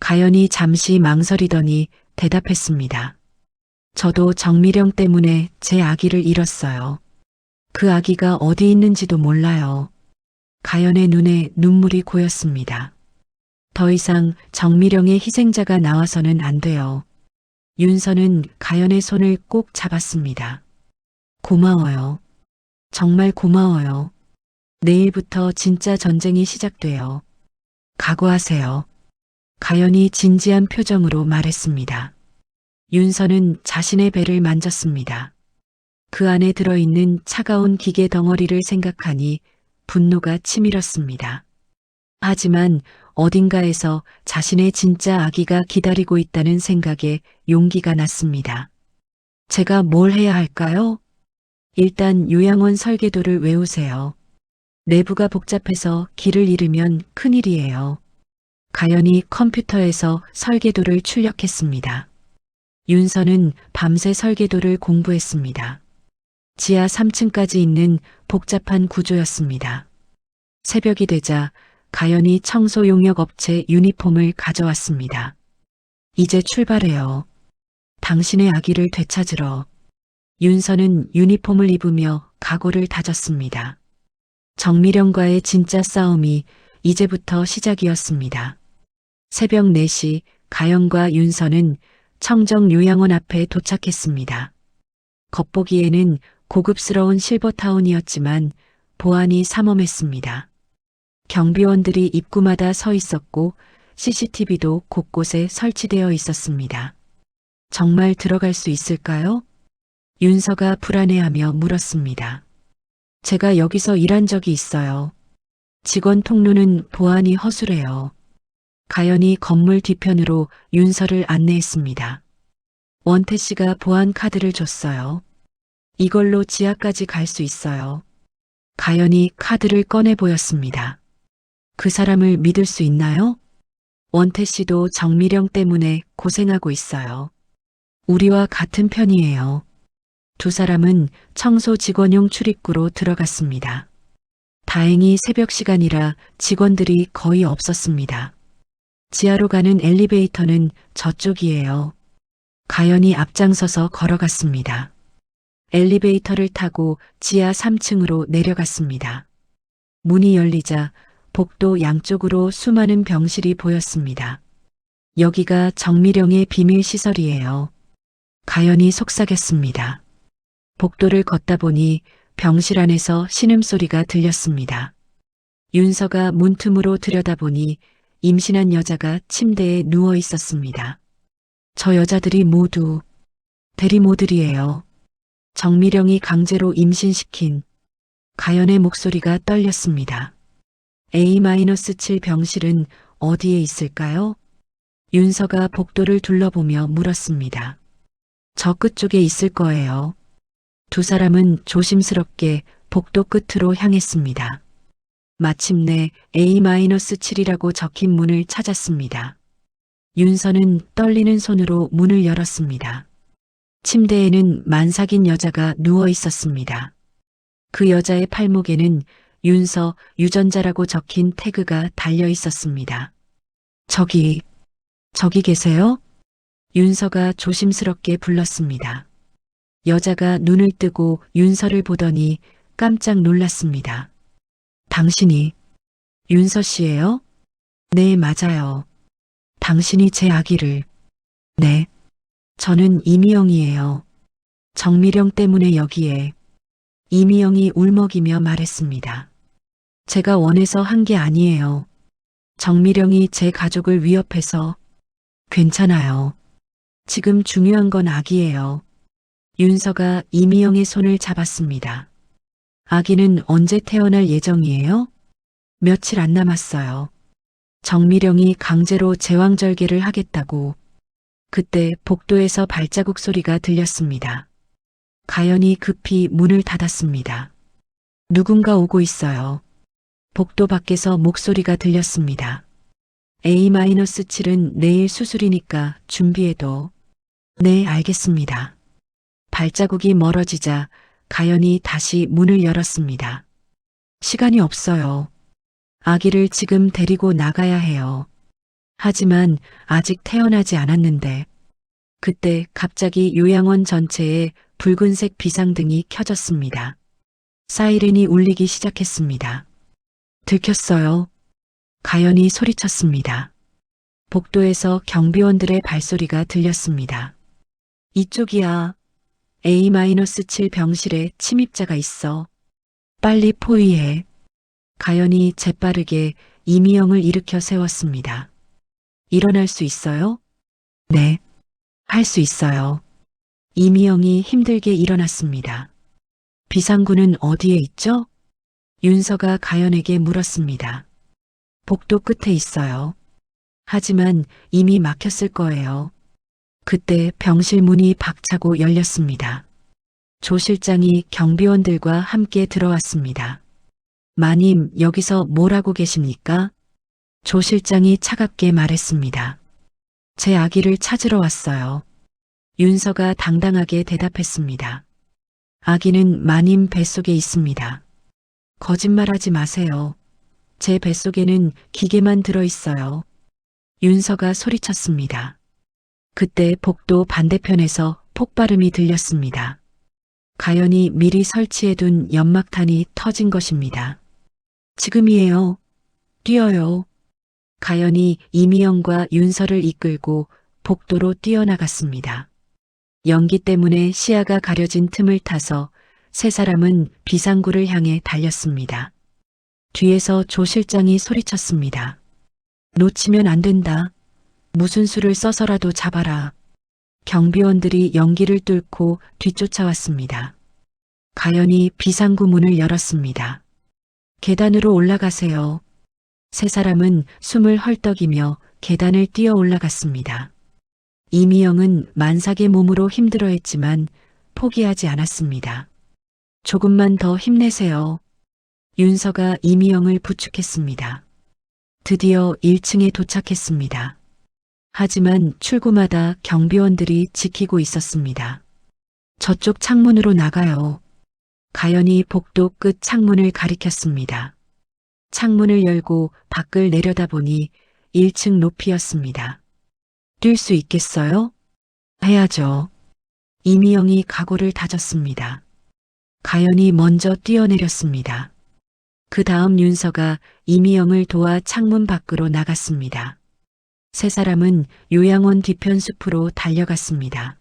가연이 잠시 망설이더니 대답했습니다. 저도 정미령 때문에 제 아기를 잃었어요. 그 아기가 어디 있는지도 몰라요. 가연의 눈에 눈물이 고였습니다. 더 이상 정미령의 희생자가 나와서는 안 돼요. 윤서는 가연의 손을 꼭 잡았습니다. 고마워요. 정말 고마워요. 내일부터 진짜 전쟁이 시작돼요. 각오하세요. 가연이 진지한 표정으로 말했습니다. 윤서는 자신의 배를 만졌습니다. 그 안에 들어있는 차가운 기계 덩어리를 생각하니 분노가 치밀었습니다. 하지만 어딘가에서 자신의 진짜 아기가 기다리고 있다는 생각에 용기가 났습니다. 제가 뭘 해야 할까요? 일단 요양원 설계도를 외우세요. 내부가 복잡해서 길을 잃으면 큰일이에요. 가연이 컴퓨터에서 설계도를 출력했습니다. 윤서는 밤새 설계도를 공부했습니다. 지하 3층까지 있는 복잡한 구조였습니다. 새벽이 되자 가연이 청소 용역 업체 유니폼을 가져왔습니다. 이제 출발해요. 당신의 아기를 되찾으러. 윤서는 유니폼을 입으며 각오를 다졌습니다. 정미령과의 진짜 싸움이 이제부터 시작이었습니다. 새벽 4시 가연과 윤서는 청정 요양원 앞에 도착했습니다. 겉보기에는 고급스러운 실버타운이었지만 보안이 삼엄했습니다. 경비원들이 입구마다 서 있었고 CCTV도 곳곳에 설치되어 있었습니다. 정말 들어갈 수 있을까요? 윤서가 불안해하며 물었습니다. 제가 여기서 일한 적이 있어요. 직원 통로는 보안이 허술해요. 가연이 건물 뒤편으로 윤서를 안내했습니다. 원태 씨가 보안 카드를 줬어요. 이걸로 지하까지 갈 수 있어요. 가연이 카드를 꺼내 보였습니다. 그 사람을 믿을 수 있나요? 원태 씨도 정미령 때문에 고생하고 있어요. 우리와 같은 편이에요. 두 사람은 청소 직원용 출입구로 들어갔습니다. 다행히 새벽 시간이라 직원들이 거의 없었습니다. 지하로 가는 엘리베이터는 저쪽이에요. 가연이 앞장서서 걸어갔습니다. 엘리베이터를 타고 지하 3층으로 내려갔습니다. 문이 열리자 복도 양쪽으로 수많은 병실이 보였습니다. 여기가 정미령의 비밀 시설이에요. 가연이 속삭였습니다. 복도를 걷다 보니 병실 안에서 신음소리가 들렸습니다. 윤서가 문틈으로 들여다보니 임신한 여자가 침대에 누워 있었습니다. 저 여자들이 모두 대리모들이에요. 정미령이 강제로 임신시킨 가연의 목소리가 떨렸습니다. A-7 병실은 어디에 있을까요? 윤서가 복도를 둘러보며 물었습니다. 저 끝쪽에 있을 거예요. 두 사람은 조심스럽게 복도 끝으로 향했습니다. 마침내 A-7이라고 적힌 문을 찾았습니다. 윤서는 떨리는 손으로 문을 열었습니다. 침대에는 만삭인 여자가 누워 있었습니다. 그 여자의 팔목에는 윤서 유전자라고 적힌 태그가 달려 있었습니다. 저기 계세요? 윤서가 조심스럽게 불렀습니다. 여자가 눈을 뜨고 윤서를 보더니 깜짝 놀랐습니다. 당신이 윤서 씨예요? 네, 맞아요. 당신이 제 아기를. 네. 저는 이미영이에요. 정미령 때문에 여기에. 이미영이 울먹이며 말했습니다. 제가 원해서 한 게 아니에요. 정미령이 제 가족을 위협해서. 괜찮아요. 지금 중요한 건 아기예요. 윤서가 이미영의 손을 잡았습니다. 아기는 언제 태어날 예정이에요? 며칠 안 남았어요. 정미령이 강제로 제왕절개를 하겠다고. 그때 복도에서 발자국 소리가 들렸습니다. 가연이 급히 문을 닫았습니다. 누군가 오고 있어요. 복도 밖에서 목소리가 들렸습니다. A-7은 내일 수술이니까 준비해둬. 네, 알겠습니다. 발자국이 멀어지자 가연이 다시 문을 열었습니다. 시간이 없어요. 아기를 지금 데리고 나가야 해요. 하지만 아직 태어나지 않았는데. 그때 갑자기 요양원 전체에 붉은색 비상등이 켜졌습니다. 사이렌이 울리기 시작했습니다. 들켰어요. 가연이 소리쳤습니다. 복도에서 경비원들의 발소리가 들렸습니다. 이쪽이야. A-7 병실에 침입자가 있어. 빨리 포위해. 가연이 재빠르게 이미영을 일으켜 세웠습니다. 일어날 수 있어요? 네. 할 수 있어요. 이미영이 힘들게 일어났습니다. 비상구는 어디에 있죠? 윤서가 가연에게 물었습니다. 복도 끝에 있어요. 하지만 이미 막혔을 거예요. 그때 병실 문이 박차고 열렸습니다. 조 실장이 경비원들과 함께 들어왔습니다. 마님, 여기서 뭘 하고 계십니까? 조 실장이 차갑게 말했습니다. 제 아기를 찾으러 왔어요. 윤서가 당당하게 대답했습니다. 아기는 마님 뱃속에 있습니다. 거짓말하지 마세요. 제 뱃속에는 기계만 들어있어요. 윤서가 소리쳤습니다. 그때 복도 반대편에서 폭발음이 들렸습니다. 가연이 미리 설치해둔 연막탄이 터진 것입니다. 지금이에요. 뛰어요. 가연이 이미영과 윤서를 이끌고 복도로 뛰어나갔습니다. 연기 때문에 시야가 가려진 틈을 타서 세 사람은 비상구를 향해 달렸습니다. 뒤에서 조 실장이 소리쳤습니다. 놓치면 안 된다. 무슨 수를 써서라도 잡아라. 경비원들이 연기를 뚫고 뒤쫓아왔습니다. 가연이 비상구 문을 열었습니다. 계단으로 올라가세요. 세 사람은 숨을 헐떡이며 계단을 뛰어 올라갔습니다. 이미영은 만삭의 몸으로 힘들어했지만 포기하지 않았습니다. 조금만 더 힘내세요. 윤서가 이미영을 부축했습니다. 드디어 1층에 도착했습니다. 하지만 출구마다 경비원들이 지키고 있었습니다. 저쪽 창문으로 나가요. 가연이 복도 끝 창문을 가리켰습니다. 창문을 열고 밖을 내려다보니 1층 높이였습니다. 뛸 수 있겠어요? 해야죠. 이미영이 각오를 다졌습니다. 가연이 먼저 뛰어내렸습니다. 그 다음 윤서가 이미영을 도와 창문 밖으로 나갔습니다. 세 사람은 요양원 뒤편 숲으로 달려갔습니다.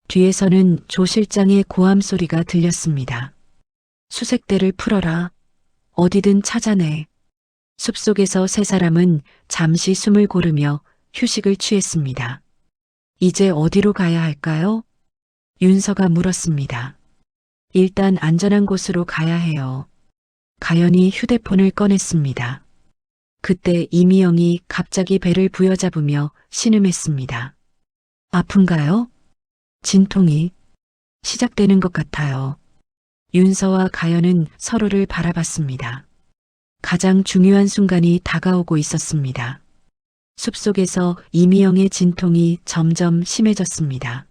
뒤에서는 조 실장의 고함 소리가 들렸습니다. 수색대를 풀어라. 어디든 찾아내. 숲속에서 세 사람은 잠시 숨을 고르며 휴식을 취했습니다. 이제 어디로 가야 할까요? 윤서가 물었습니다. 일단 안전한 곳으로 가야 해요. 가연이 휴대폰을 꺼냈습니다. 그때 이미영이 갑자기 배를 부여잡으며 신음했습니다. 아픈가요? 진통이 시작되는 것 같아요. 윤서와 가연은 서로를 바라봤습니다. 가장 중요한 순간이 다가오고 있었습니다. 숲속에서 이미영의 진통이 점점 심해졌습니다.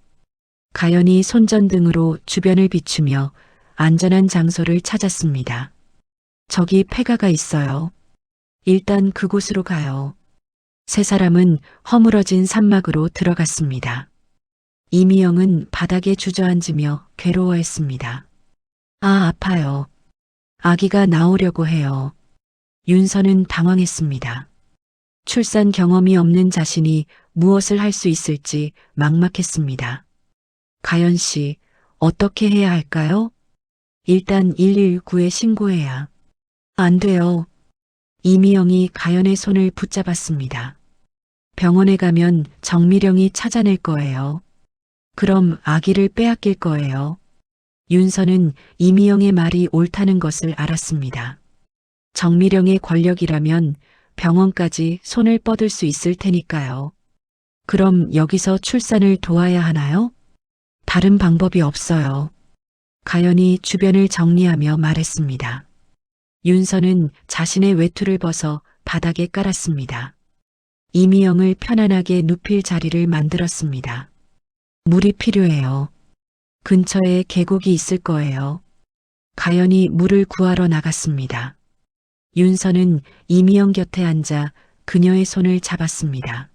가연이 손전등으로 주변을 비추며 안전한 장소를 찾았습니다. 저기 폐가가 있어요. 일단 그곳으로 가요. 세 사람은 허물어진 산막으로 들어갔습니다. 이미영은 바닥에 주저앉으며 괴로워했습니다. 아, 아파요. 아기가 나오려고 해요. 윤서는 당황했습니다. 출산 경험이 없는 자신이 무엇을 할 수 있을지 막막했습니다. 가연 씨, 어떻게 해야 할까요? 일단 119에 신고해야. 안 돼요. 이미영이 가연의 손을 붙잡았습니다. 병원에 가면 정미령이 찾아낼 거예요. 그럼 아기를 빼앗길 거예요. 윤서는 이미영의 말이 옳다는 것을 알았습니다. 정미령의 권력이라면 병원까지 손을 뻗을 수 있을 테니까요. 그럼 여기서 출산을 도와야 하나요? 다른 방법이 없어요. 가연이 주변을 정리하며 말했습니다. 윤서는 자신의 외투를 벗어 바닥에 깔았습니다. 이미영을 편안하게 눕힐 자리를 만들었습니다. 물이 필요해요. 근처에 계곡이 있을 거예요. 가연이 물을 구하러 나갔습니다. 윤서는 이미영 곁에 앉아 그녀의 손을 잡았습니다.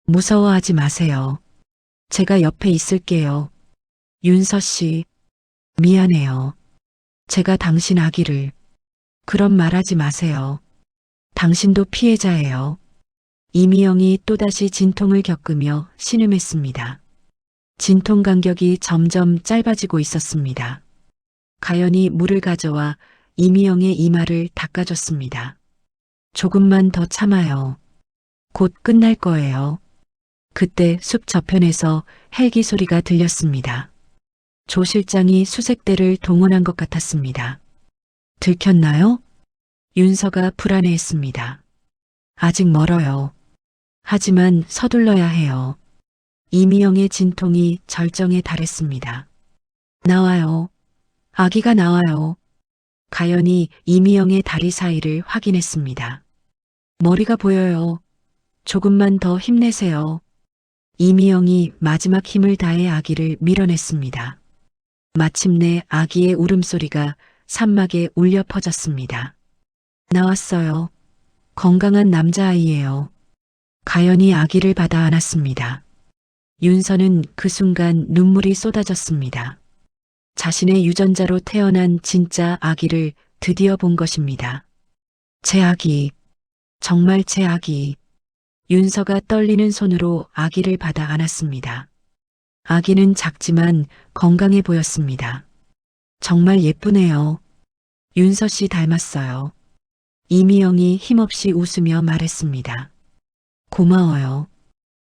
무서워하지 마세요. 제가 옆에 있을게요. 윤서 씨, 미안해요. 제가 당신 아기를. 그런 말하지 마세요. 당신도 피해자예요. 이미영이 또다시 진통을 겪으며 신음했습니다. 진통 간격이 점점 짧아지고 있었습니다. 가연이 물을 가져와 이미영의 이마를 닦아줬습니다. 조금만 더 참아요. 곧 끝날 거예요. 그때 숲 저편에서 헬기 소리가 들렸습니다. 조 실장이 수색대를 동원한 것 같았습니다. 들켰나요? 윤서가 불안해했습니다. 아직 멀어요. 하지만 서둘러야 해요. 이미영의 진통이 절정에 달했습니다. 나와요. 아기가 나와요. 가연이 이미영의 다리 사이를 확인했습니다. 머리가 보여요. 조금만 더 힘내세요. 이미영이 마지막 힘을 다해 아기를 밀어냈습니다. 마침내 아기의 울음소리가 산막에 울려 퍼졌습니다. 나왔어요. 건강한 남자아이예요. 가연이 아기를 받아 안았습니다. 윤서는 그 순간 눈물이 쏟아졌습니다. 자신의 유전자로 태어난 진짜 아기를 드디어 본 것입니다. 제 아기, 정말 제 아기. 윤서가 떨리는 손으로 아기를 받아 안았습니다. 아기는 작지만 건강해 보였습니다. 정말 예쁘네요. 윤서 씨 닮았어요. 이미영이 힘없이 웃으며 말했습니다. 고마워요.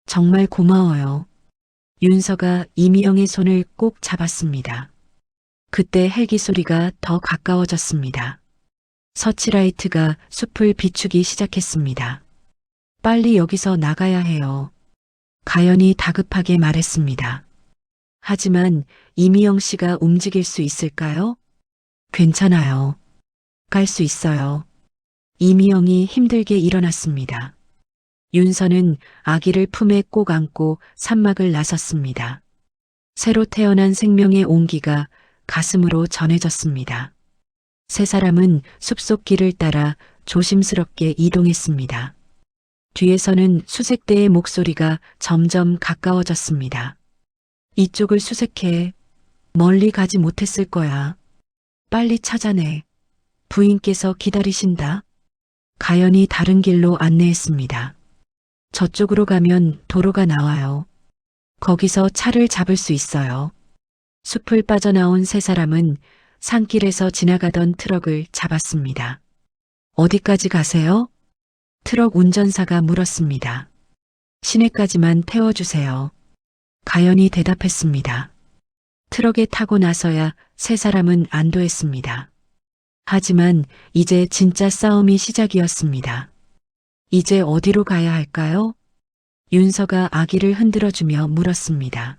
정말 고마워요. 윤서가 이미영의 손을 꼭 잡았습니다. 그때 헬기 소리가 더 가까워졌습니다. 서치라이트가 숲을 비추기 시작했습니다. 빨리 여기서 나가야 해요. 가연이 다급하게 말했습니다. 하지만 이미영 씨가 움직일 수 있을까요? 괜찮아요. 갈 수 있어요. 이미영이 힘들게 일어났습니다. 윤서는 아기를 품에 꼭 안고 산막을 나섰습니다. 새로 태어난 생명의 온기가 가슴으로 전해졌습니다. 세 사람은 숲속 길을 따라 조심스럽게 이동했습니다. 뒤에서는 수색대의 목소리가 점점 가까워졌습니다. 이쪽을 수색해. 멀리 가지 못했을 거야. 빨리 찾아내. 부인께서 기다리신다. 가연이 다른 길로 안내했습니다. 저쪽으로 가면 도로가 나와요. 거기서 차를 잡을 수 있어요. 숲을 빠져나온 세 사람은 산길에서 지나가던 트럭을 잡았습니다. 어디까지 가세요? 트럭 운전사가 물었습니다. 시내까지만 태워주세요. 가연이 대답했습니다. 트럭에 타고 나서야 세 사람은 안도했습니다. 하지만 이제 진짜 싸움이 시작이었습니다. 이제 어디로 가야 할까요? 윤서가 아기를 흔들어주며 물었습니다.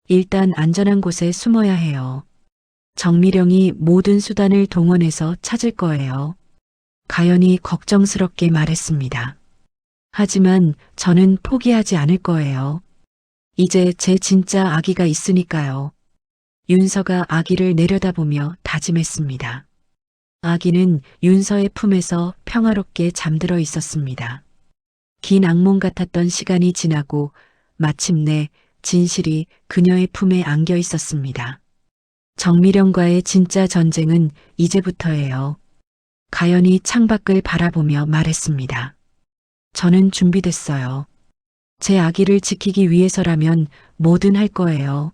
일단 안전한 곳에 숨어야 해요. 정미령이 모든 수단을 동원해서 찾을 거예요. 가연이 걱정스럽게 말했습니다. 하지만 저는 포기하지 않을 거예요. 이제 제 진짜 아기가 있으니까요. 윤서가 아기를 내려다보며 다짐했습니다. 아기는 윤서의 품에서 평화롭게 잠들어 있었습니다. 긴 악몽 같았던 시간이 지나고 마침내 진실이 그녀의 품에 안겨 있었습니다. 정미령과의 진짜 전쟁은 이제부터예요. 가연이 창밖을 바라보며 말했습니다. 저는 준비됐어요. 제 아기를 지키기 위해서라면 뭐든 할 거예요.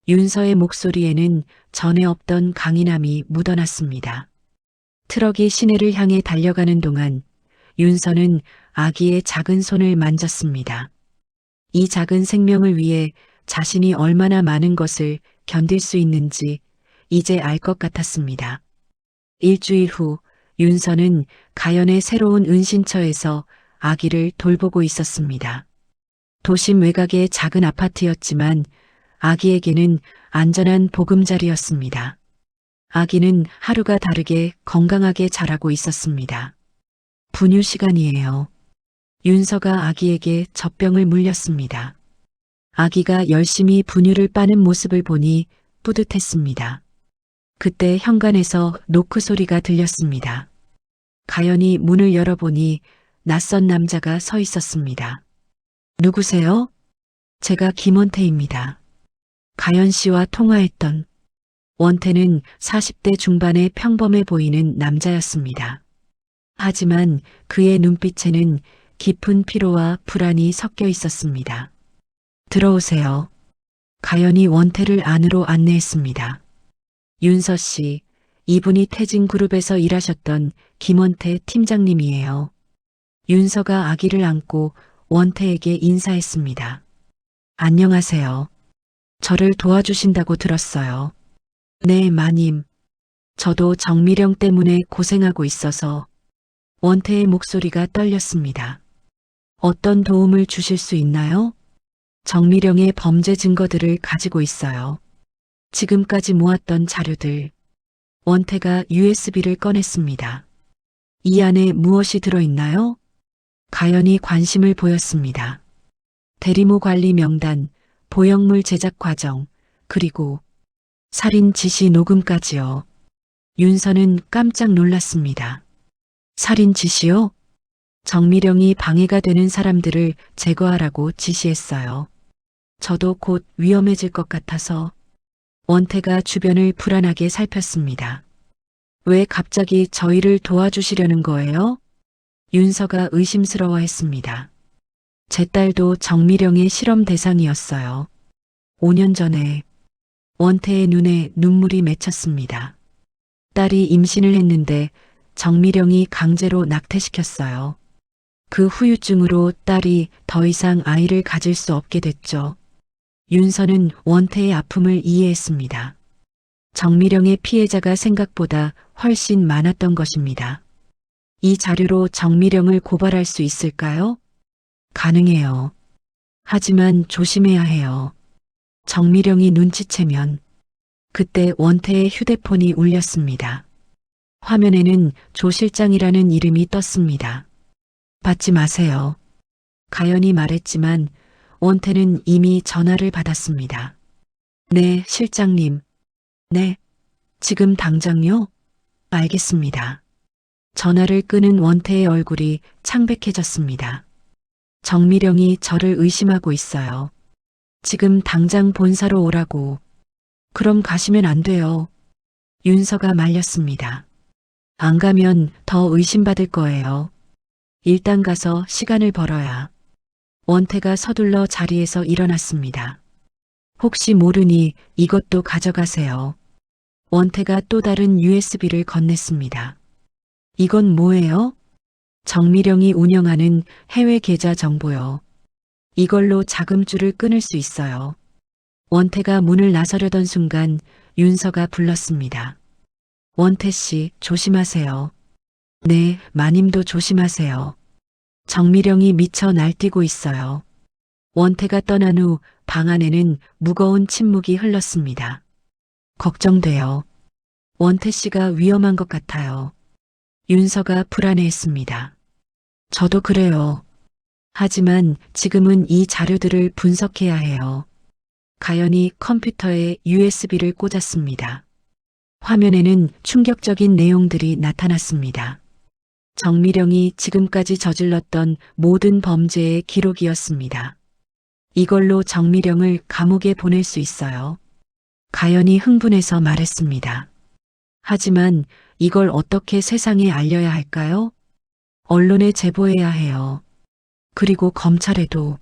윤서의 목소리에는 전에 없던 강인함이 묻어났습니다. 트럭이 시내를 향해 달려가는 동안 윤서는 아기의 작은 손을 만졌습니다. 이 작은 생명을 위해 자신이 얼마나 많은 것을 견딜 수 있는지 이제 알 것 같았습니다. 일주일 후 윤서는 가연의 새로운 은신처에서 아기를 돌보고 있었습니다. 도심 외곽의 작은 아파트였지만 아기에게는 안전한 보금자리였습니다. 아기는 하루가 다르게 건강하게 자라고 있었습니다. 분유 시간이에요. 윤서가 아기에게 젖병을 물렸습니다. 아기가 열심히 분유를 빠는 모습을 보니 뿌듯했습니다. 그때 현관에서 노크 소리가 들렸습니다. 가연이 문을 열어보니 낯선 남자가 서 있었습니다. 누구세요? 제가 김원태입니다. 가연 씨와 통화했던 원태는 40대 중반의 평범해 보이는 남자였습니다. 하지만 그의 눈빛에는 깊은 피로와 불안이 섞여 있었습니다. 들어오세요. 가연이 원태를 안으로 안내했습니다. 윤서 씨, 이분이 태진그룹에서 일하셨던 김원태 팀장님이에요. 윤서가 아기를 안고 원태에게 인사했습니다. 안녕하세요. 저를 도와주신다고 들었어요. 네, 마님. 저도 정미령 때문에 고생하고 있어서. 원태의 목소리가 떨렸습니다. 어떤 도움을 주실 수 있나요? 정미령의 범죄 증거들을 가지고 있어요. 지금까지 모았던 자료들. 원태가 USB를 꺼냈습니다. 이 안에 무엇이 들어있나요? 가연이 관심을 보였습니다. 대리모 관리 명단, 보형물 제작 과정, 그리고 살인 지시 녹음까지요. 윤서는 깜짝 놀랐습니다. 살인 지시요? 정미령이 방해가 되는 사람들을 제거하라고 지시했어요. 저도 곧 위험해질 것 같아서. 원태가 주변을 불안하게 살폈습니다. 왜 갑자기 저희를 도와주시려는 거예요? 윤서가 의심스러워했습니다. 제 딸도 정미령의 실험 대상이었어요. 5년 전에. 원태의 눈에 눈물이 맺혔습니다. 딸이 임신을 했는데 정미령이 강제로 낙태시켰어요. 그 후유증으로 딸이 더 이상 아이를 가질 수 없게 됐죠. 윤서는 원태의 아픔을 이해했습니다. 정미령의 피해자가 생각보다 훨씬 많았던 것입니다. 이 자료로 정미령을 고발할 수 있을까요? 가능해요. 하지만 조심해야 해요. 정미령이 눈치채면. 그때 원태의 휴대폰이 울렸습니다. 화면에는 조 실장이라는 이름이 떴습니다. 받지 마세요. 가연이 말했지만 원태는 이미 전화를 받았습니다. 네, 실장님. 네, 지금 당장요? 알겠습니다. 전화를 끄는 원태의 얼굴이 창백해졌습니다. 정미령이 저를 의심하고 있어요. 지금 당장 본사로 오라고. 그럼 가시면 안 돼요. 윤서가 말렸습니다. 안 가면 더 의심받을 거예요. 일단 가서 시간을 벌어야. 원태가 서둘러 자리에서 일어났습니다. 혹시 모르니 이것도 가져가세요. 원태가 또 다른 USB를 건넸습니다. 이건 뭐예요? 정미령이 운영하는 해외 계좌 정보요. 이걸로 자금줄을 끊을 수 있어요. 원태가 문을 나서려던 순간 윤서가 불렀습니다. 원태 씨, 조심하세요. 네, 마님도 조심하세요. 정미령이 미쳐 날뛰고 있어요. 원태가 떠난 후 방 안에는 무거운 침묵이 흘렀습니다. 걱정돼요. 원태 씨가 위험한 것 같아요. 윤서가 불안해했습니다. 저도 그래요. 하지만 지금은 이 자료들을 분석해야 해요. 가연이 컴퓨터에 USB를 꽂았습니다. 화면에는 충격적인 내용들이 나타났습니다. 정미령이 지금까지 저질렀던 모든 범죄의 기록이었습니다. 이걸로 정미령을 감옥에 보낼 수 있어요. 가연이 흥분해서 말했습니다. 하지만 이걸 어떻게 세상에 알려야 할까요? 언론에 제보해야 해요. 그리고 검찰에도.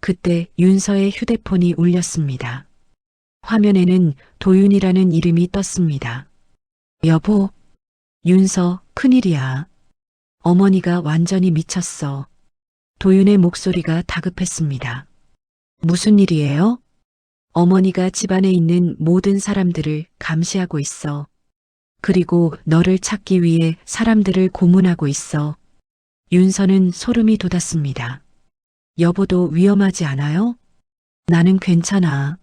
그때 윤서의 휴대폰이 울렸습니다. 화면에는 도윤이라는 이름이 떴습니다. 여보, 윤서, 큰일이야. 어머니가 완전히 미쳤어. 도윤의 목소리가 다급했습니다. 무슨 일이에요? 어머니가 집안에 있는 모든 사람들을 감시하고 있어. 그리고 너를 찾기 위해 사람들을 고문하고 있어. 윤서는 소름이 돋았습니다. 여보도 위험하지 않아요? 나는 괜찮아.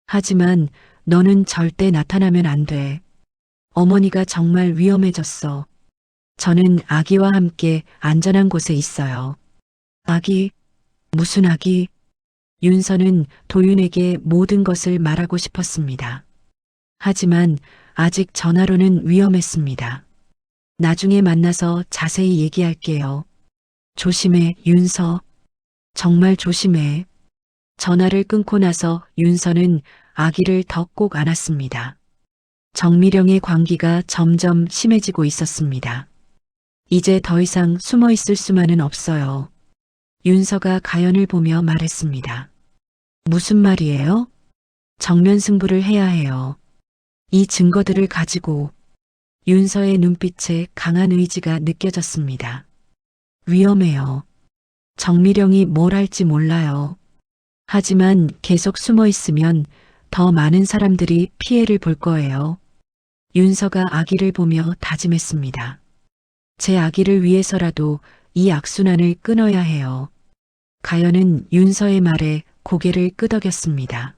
하지만 너는 절대 나타나면 안 돼. 어머니가 정말 위험해졌어. 저는 아기와 함께 안전한 곳에 있어요. 아기? 무슨 아기? 윤서는 도윤에게 모든 것을 말하고 싶었습니다. 하지만 아직 전화로는 위험했습니다. 나중에 만나서 자세히 얘기할게요. 조심해, 윤서. 정말 조심해. 전화를 끊고 나서 윤서는 아기를 더 꼭 안았습니다. 정미령의 광기가 점점 심해지고 있었습니다. 이제 더 이상 숨어 있을 수만은 없어요. 윤서가 가연을 보며 말했습니다. 무슨 말이에요? 정면 승부를 해야 해요. 이 증거들을 가지고. 윤서의 눈빛에 강한 의지가 느껴졌습니다. 위험해요. 정미령이 뭘 할지 몰라요. 하지만 계속 숨어 있으면 더 많은 사람들이 피해를 볼 거예요. 윤서가 아기를 보며 다짐했습니다. 제 아기를 위해서라도 이 악순환을 끊어야 해요. 가연은 윤서의 말에 고개를 끄덕였습니다.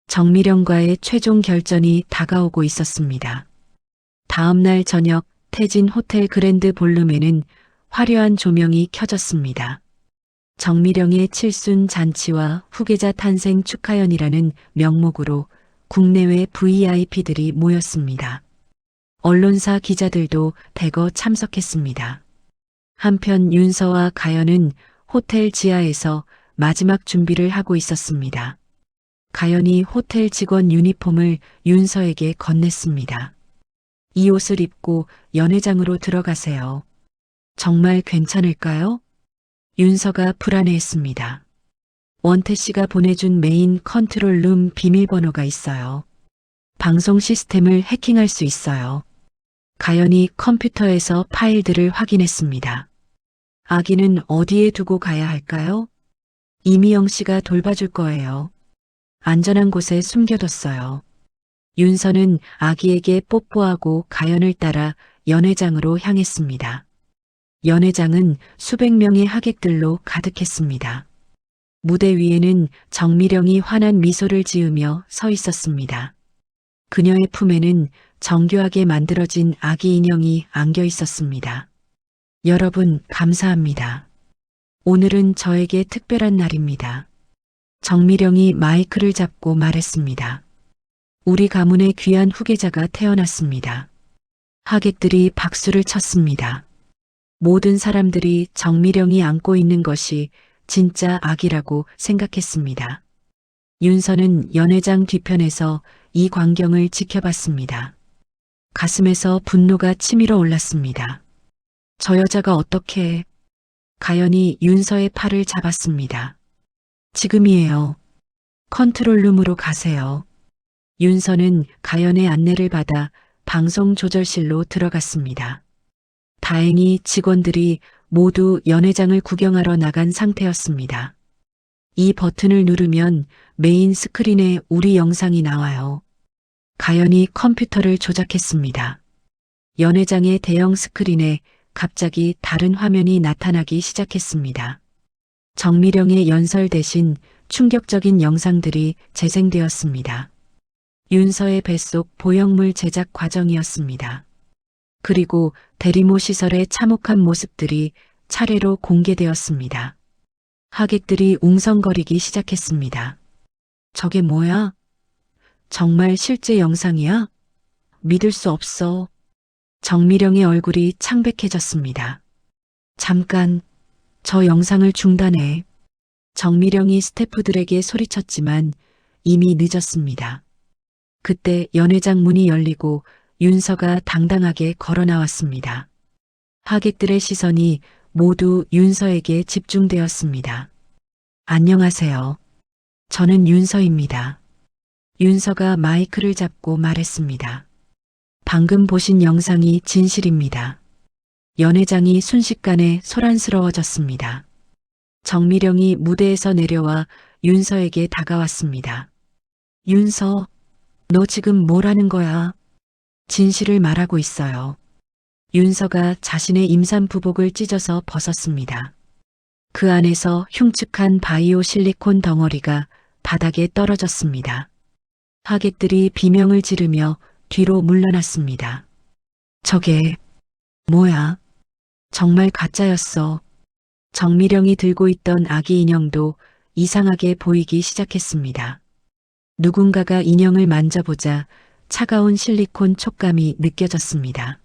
정미령과의 최종 결전이 다가오고 있었습니다. 다음 날 저녁 태진 호텔 그랜드 볼룸에는 화려한 조명이 켜졌습니다. 정미령의 칠순 잔치와 후계자 탄생 축하연이라는 명목으로 국내외 VIP들이 모였습니다. 언론사 기자들도 대거 참석했습니다. 한편 윤서와 가연은 호텔 지하에서 마지막 준비를 하고 있었습니다. 가연이 호텔 직원 유니폼을 윤서에게 건넸습니다. 이 옷을 입고 연회장으로 들어가세요. 정말 괜찮을까요? 윤서가 불안해했습니다. 원태 씨가 보내준 메인 컨트롤룸 비밀번호가 있어요. 방송 시스템을 해킹할 수 있어요. 가연이 컴퓨터에서 파일들을 확인했습니다. 아기는 어디에 두고 가야 할까요? 이미영 씨가 돌봐줄 거예요. 안전한 곳에 숨겨뒀어요. 윤서는 아기에게 뽀뽀하고 가연을 따라 연회장으로 향했습니다. 연회장은 수백 명의 하객들로 가득했습니다. 무대 위에는 정미령이 환한 미소를 지으며 서 있었습니다. 그녀의 품에는 정교하게 만들어진 아기 인형이 안겨 있었습니다. 여러분, 감사합니다. 오늘은 저에게 특별한 날입니다. 정미령이 마이크를 잡고 말했습니다. 우리 가문의 귀한 후계자가 태어났습니다. 하객들이 박수를 쳤습니다. 모든 사람들이 정미령이 안고 있는 것이 진짜 아기라고 생각했습니다. 윤서는 연회장 뒤편에서 이 광경을 지켜봤습니다. 가슴에서 분노가 치밀어 올랐습니다. 저 여자가 어떻게... 가연이 윤서의 팔을 잡았습니다. 지금이에요. 컨트롤룸으로 가세요. 윤서는 가연의 안내를 받아 방송 조절실로 들어갔습니다. 다행히 직원들이 모두 연회장을 구경하러 나간 상태였습니다. 이 버튼을 누르면 메인 스크린에 우리 영상이 나와요. 가연이 컴퓨터를 조작했습니다. 연회장의 대형 스크린에 갑자기 다른 화면이 나타나기 시작했습니다. 정미령의 연설 대신 충격적인 영상들이 재생되었습니다. 윤서의 뱃속 보형물 제작 과정이었습니다. 그리고 대리모 시설의 참혹한 모습들이 차례로 공개되었습니다. 하객들이 웅성거리기 시작했습니다. 저게 뭐야? 정말 실제 영상이야? 믿을 수 없어. 정미령의 얼굴이 창백해졌습니다. 잠깐, 저 영상을 중단해. 정미령이 스태프들에게 소리쳤지만 이미 늦었습니다. 그때 연회장 문이 열리고 윤서가 당당하게 걸어 나왔습니다. 하객들의 시선이 모두 윤서에게 집중되었습니다. 안녕하세요. 저는 윤서입니다. 윤서가 마이크를 잡고 말했습니다. 방금 보신 영상이 진실입니다. 연회장이 순식간에 소란스러워졌습니다. 정미령이 무대에서 내려와 윤서에게 다가왔습니다. 윤서, 너 지금 뭘 하는 거야? 진실을 말하고 있어요. 윤서가 자신의 임산부복을 찢어서 벗었습니다. 그 안에서 흉측한 바이오 실리콘 덩어리가 바닥에 떨어졌습니다. 하객들이 비명을 지르며 뒤로 물러났습니다. 저게 뭐야? 정말 가짜였어. 정미령이 들고 있던 아기 인형도 이상하게 보이기 시작했습니다. 누군가가 인형을 만져보자 차가운 실리콘 촉감이 느껴졌습니다.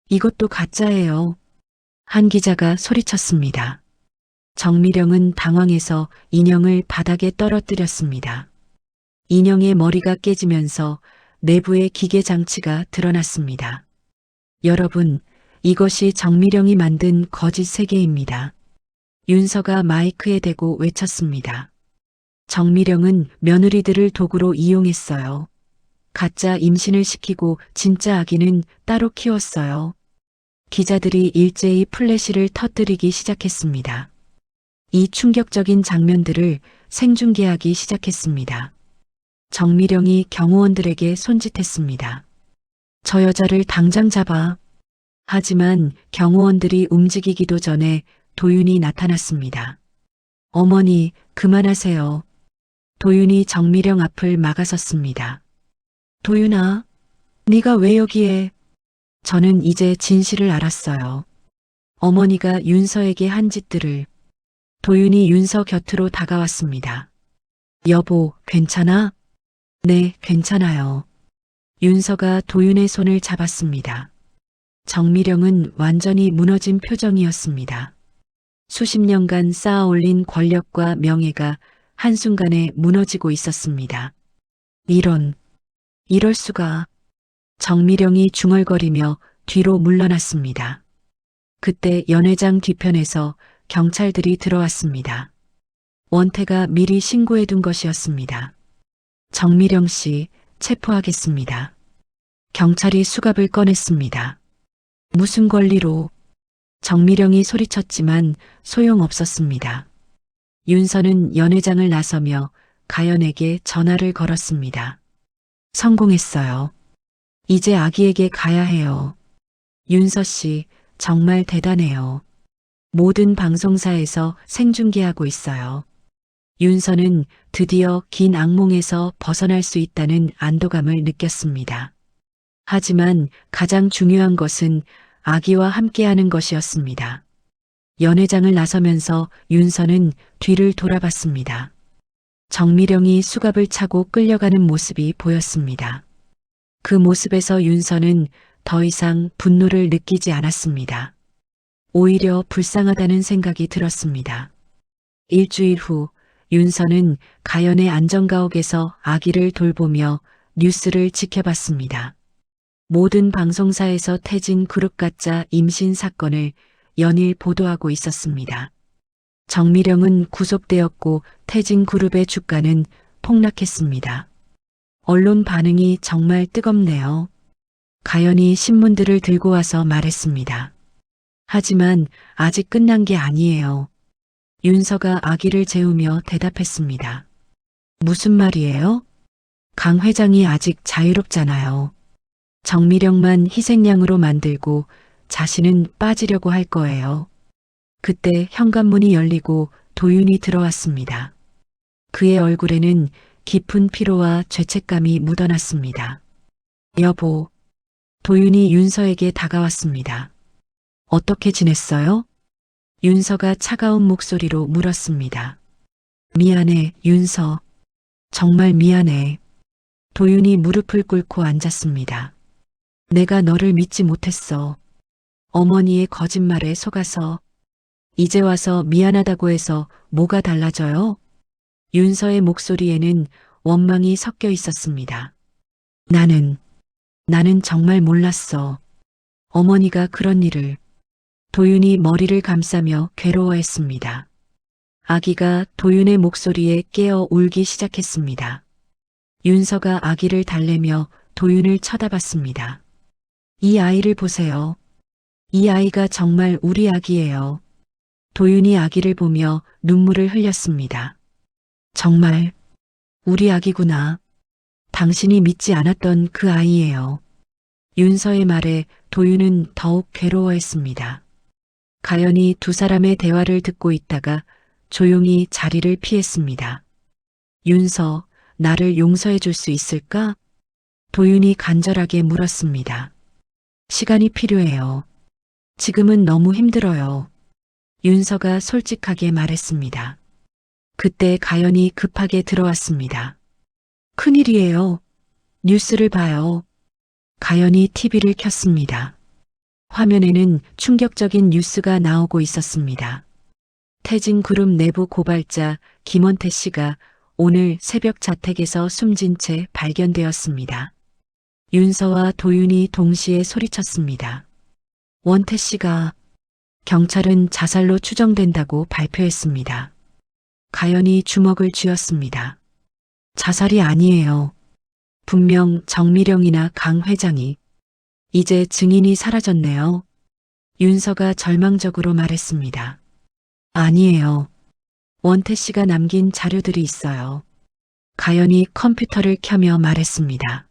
이것도 가짜예요. 한 기자가 소리쳤습니다. 정미령은 당황해서 인형을 바닥에 떨어뜨렸습니다. 인형의 머리가 깨지면서 내부의 기계 장치가 드러났습니다. 여러분, 이것이 정미령이 만든 거짓 세계입니다. 윤서가 마이크에 대고 외쳤습니다. 정미령은 며느리들을 도구로 이용했어요. 가짜 임신을 시키고 진짜 아기는 따로 키웠어요. 기자들이 일제히 플래시를 터뜨리기 시작했습니다. 이 충격적인 장면들을 생중계하기 시작했습니다. 정미령이 경호원들에게 손짓했습니다. 저 여자를 당장 잡아. 하지만 경호원들이 움직이기도 전에 도윤이 나타났습니다. 어머니, 그만하세요. 도윤이 정미령 앞을 막아섰습니다. 도윤아, 네가 왜 여기에? 저는 이제 진실을 알았어요. 어머니가 윤서에게 한 짓들을. 도윤이 윤서 곁으로 다가왔습니다. 여보, 괜찮아? 네, 괜찮아요. 윤서가 도윤의 손을 잡았습니다. 정미령은 완전히 무너진 표정이었습니다. 수십 년간 쌓아올린 권력과 명예가 한순간에 무너지고 있었습니다. 이럴 수가. 정미령이 중얼거리며 뒤로 물러났습니다. 그때 연회장 뒤편에서 경찰들이 들어왔습니다. 원태가 미리 신고해둔 것이었습니다. 정미령 씨, 체포하겠습니다. 경찰이 수갑을 꺼냈습니다. 무슨 권리로? 정미령이 소리쳤지만 소용없었습니다. 윤서는 연회장을 나서며 가연에게 전화를 걸었습니다. 성공했어요. 이제 아기에게 가야 해요. 윤서 씨, 정말 대단해요. 모든 방송사에서 생중계하고 있어요. 윤서는 드디어 긴 악몽에서 벗어날 수 있다는 안도감을 느꼈습니다. 하지만 가장 중요한 것은 아기와 함께하는 것이었습니다. 연회장을 나서면서 윤서는 뒤를 돌아봤습니다. 정미령이 수갑을 차고 끌려가는 모습이 보였습니다. 그 모습에서 윤서는 더 이상 분노를 느끼지 않았습니다. 오히려 불쌍하다는 생각이 들었습니다. 일주일 후 윤서는 가연의 안전가옥에서 아기를 돌보며 뉴스를 지켜봤습니다. 모든 방송사에서 태진 그룹 가짜 임신 사건을 연일 보도하고 있었습니다. 정미령은 구속되었고 태진 그룹의 주가는 폭락했습니다. 언론 반응이 정말 뜨겁네요. 가연이 신문들을 들고 와서 말했습니다. 하지만 아직 끝난 게 아니에요. 윤서가 아기를 재우며 대답했습니다. 무슨 말이에요? 강 회장이 아직 자유롭잖아요. 정미령만 희생양으로 만들고 자신은 빠지려고 할 거예요. 그때 현관문이 열리고 도윤이 들어왔습니다. 그의 얼굴에는 깊은 피로와 죄책감이 묻어났습니다. 여보, 도윤이 윤서에게 다가왔습니다. 어떻게 지냈어요? 윤서가 차가운 목소리로 물었습니다. 미안해, 윤서. 정말 미안해. 도윤이 무릎을 꿇고 앉았습니다. 내가 너를 믿지 못했어. 어머니의 거짓말에 속아서. 이제 와서 미안하다고 해서 뭐가 달라져요? 윤서의 목소리에는 원망이 섞여 있었습니다. 나는 정말 몰랐어. 어머니가 그런 일을. 도윤이 머리를 감싸며 괴로워했습니다. 아기가 도윤의 목소리에 깨어 울기 시작했습니다. 윤서가 아기를 달래며 도윤을 쳐다봤습니다. 이 아이를 보세요. 이 아이가 정말 우리 아기예요. 도윤이 아기를 보며 눈물을 흘렸습니다. 정말 우리 아기구나. 당신이 믿지 않았던 그 아이예요. 윤서의 말에 도윤은 더욱 괴로워했습니다. 가연이 두 사람의 대화를 듣고 있다가 조용히 자리를 피했습니다. 윤서, 나를 용서해 줄 수 있을까? 도윤이 간절하게 물었습니다. 시간이 필요해요. 지금은 너무 힘들어요. 윤서가 솔직하게 말했습니다. 그때 가연이 급하게 들어왔습니다. 큰일이에요. 뉴스를 봐요. 가연이 TV를 켰습니다. 화면에는 충격적인 뉴스가 나오고 있었습니다. 태진그룹 내부 고발자 김원태 씨가 오늘 새벽 자택에서 숨진 채 발견되었습니다. 윤서와 도윤이 동시에 소리쳤습니다. 원태 씨가 경찰은 자살로 추정된다고 발표했습니다. 가연이 주먹을 쥐었습니다. 자살이 아니에요. 분명 정미령이나 강 회장이. 이제 증인이 사라졌네요. 윤서가 절망적으로 말했습니다. 아니에요. 원태 씨가 남긴 자료들이 있어요. 가연이 컴퓨터를 켜며 말했습니다.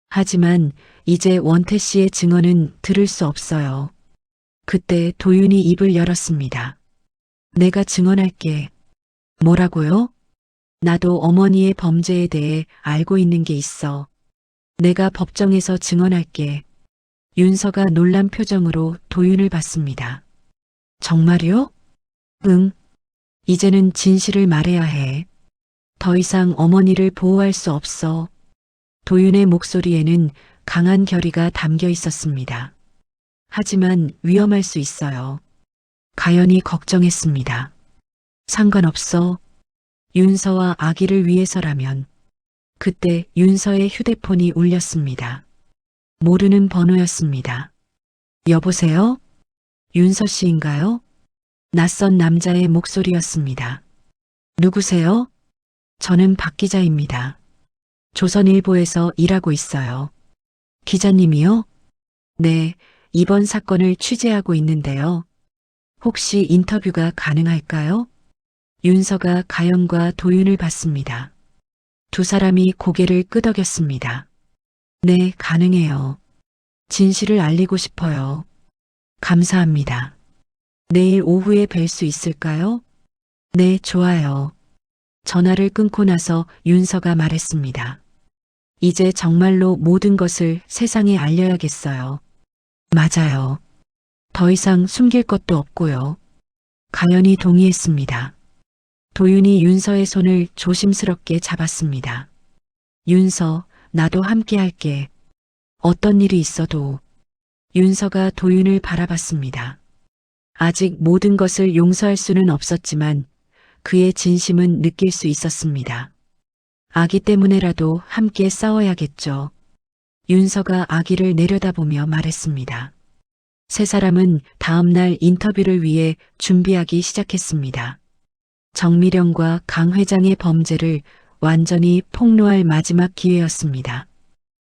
하지만 이제 원태 씨의 증언은 들을 수 없어요. 그때 도윤이 입을 열었습니다. 내가 증언할게. 뭐라고요? 나도 어머니의 범죄에 대해 알고 있는 게 있어. 내가 법정에서 증언할게. 윤서가 놀란 표정으로 도윤을 봤습니다. 정말요? 응. 이제는 진실을 말해야 해. 더 이상 어머니를 보호할 수 없어. 도윤의 목소리에는 강한 결의가 담겨 있었습니다. 하지만 위험할 수 있어요. 가연이 걱정했습니다. 상관없어. 윤서와 아기를 위해서라면. 그때 윤서의 휴대폰이 울렸습니다. 모르는 번호였습니다. 여보세요? 윤서 씨인가요? 낯선 남자의 목소리였습니다. 누구세요? 저는 박 기자입니다. 조선일보에서 일하고 있어요. 기자님이요? 네, 이번 사건을 취재하고 있는데요. 혹시 인터뷰가 가능할까요? 윤서가 가연과 도윤을 봤습니다. 두 사람이 고개를 끄덕였습니다. 네, 가능해요. 진실을 알리고 싶어요. 감사합니다. 내일 오후에 뵐 수 있을까요? 네, 좋아요. 전화를 끊고 나서 윤서가 말했습니다. 이제 정말로 모든 것을 세상에 알려야겠어요. 맞아요. 더 이상 숨길 것도 없고요. 가연이 동의했습니다. 도윤이 윤서의 손을 조심스럽게 잡았습니다. 윤서, 나도 함께 할게. 어떤 일이 있어도. 윤서가 도윤을 바라봤습니다. 아직 모든 것을 용서할 수는 없었지만 그의 진심은 느낄 수 있었습니다. 아기 때문에라도 함께 싸워야겠죠. 윤서가 아기를 내려다보며 말했습니다. 세 사람은 다음 날 인터뷰를 위해 준비하기 시작했습니다. 정미령과 강 회장의 범죄를 완전히 폭로할 마지막 기회였습니다.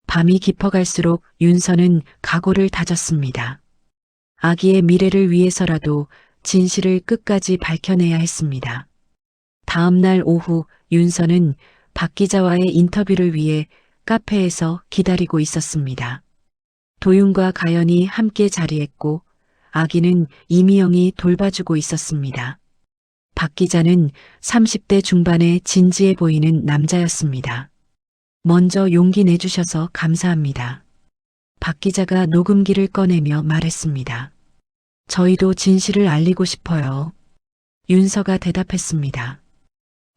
밤이 깊어갈수록 윤서는 각오를 다졌습니다. 아기의 미래를 위해서라도 진실을 끝까지 밝혀내야 했습니다. 다음 날 오후 윤서는 박 기자와의 인터뷰를 위해 카페에서 기다리고 있었습니다. 도윤과 가연이 함께 자리했고 아기는 이미영이 돌봐주고 있었습니다. 박 기자는 30대 중반의 진지해 보이는 남자였습니다. 먼저 용기 내주셔서 감사합니다. 박 기자가 녹음기를 꺼내며 말했습니다. 저희도 진실을 알리고 싶어요. 윤서가 대답했습니다.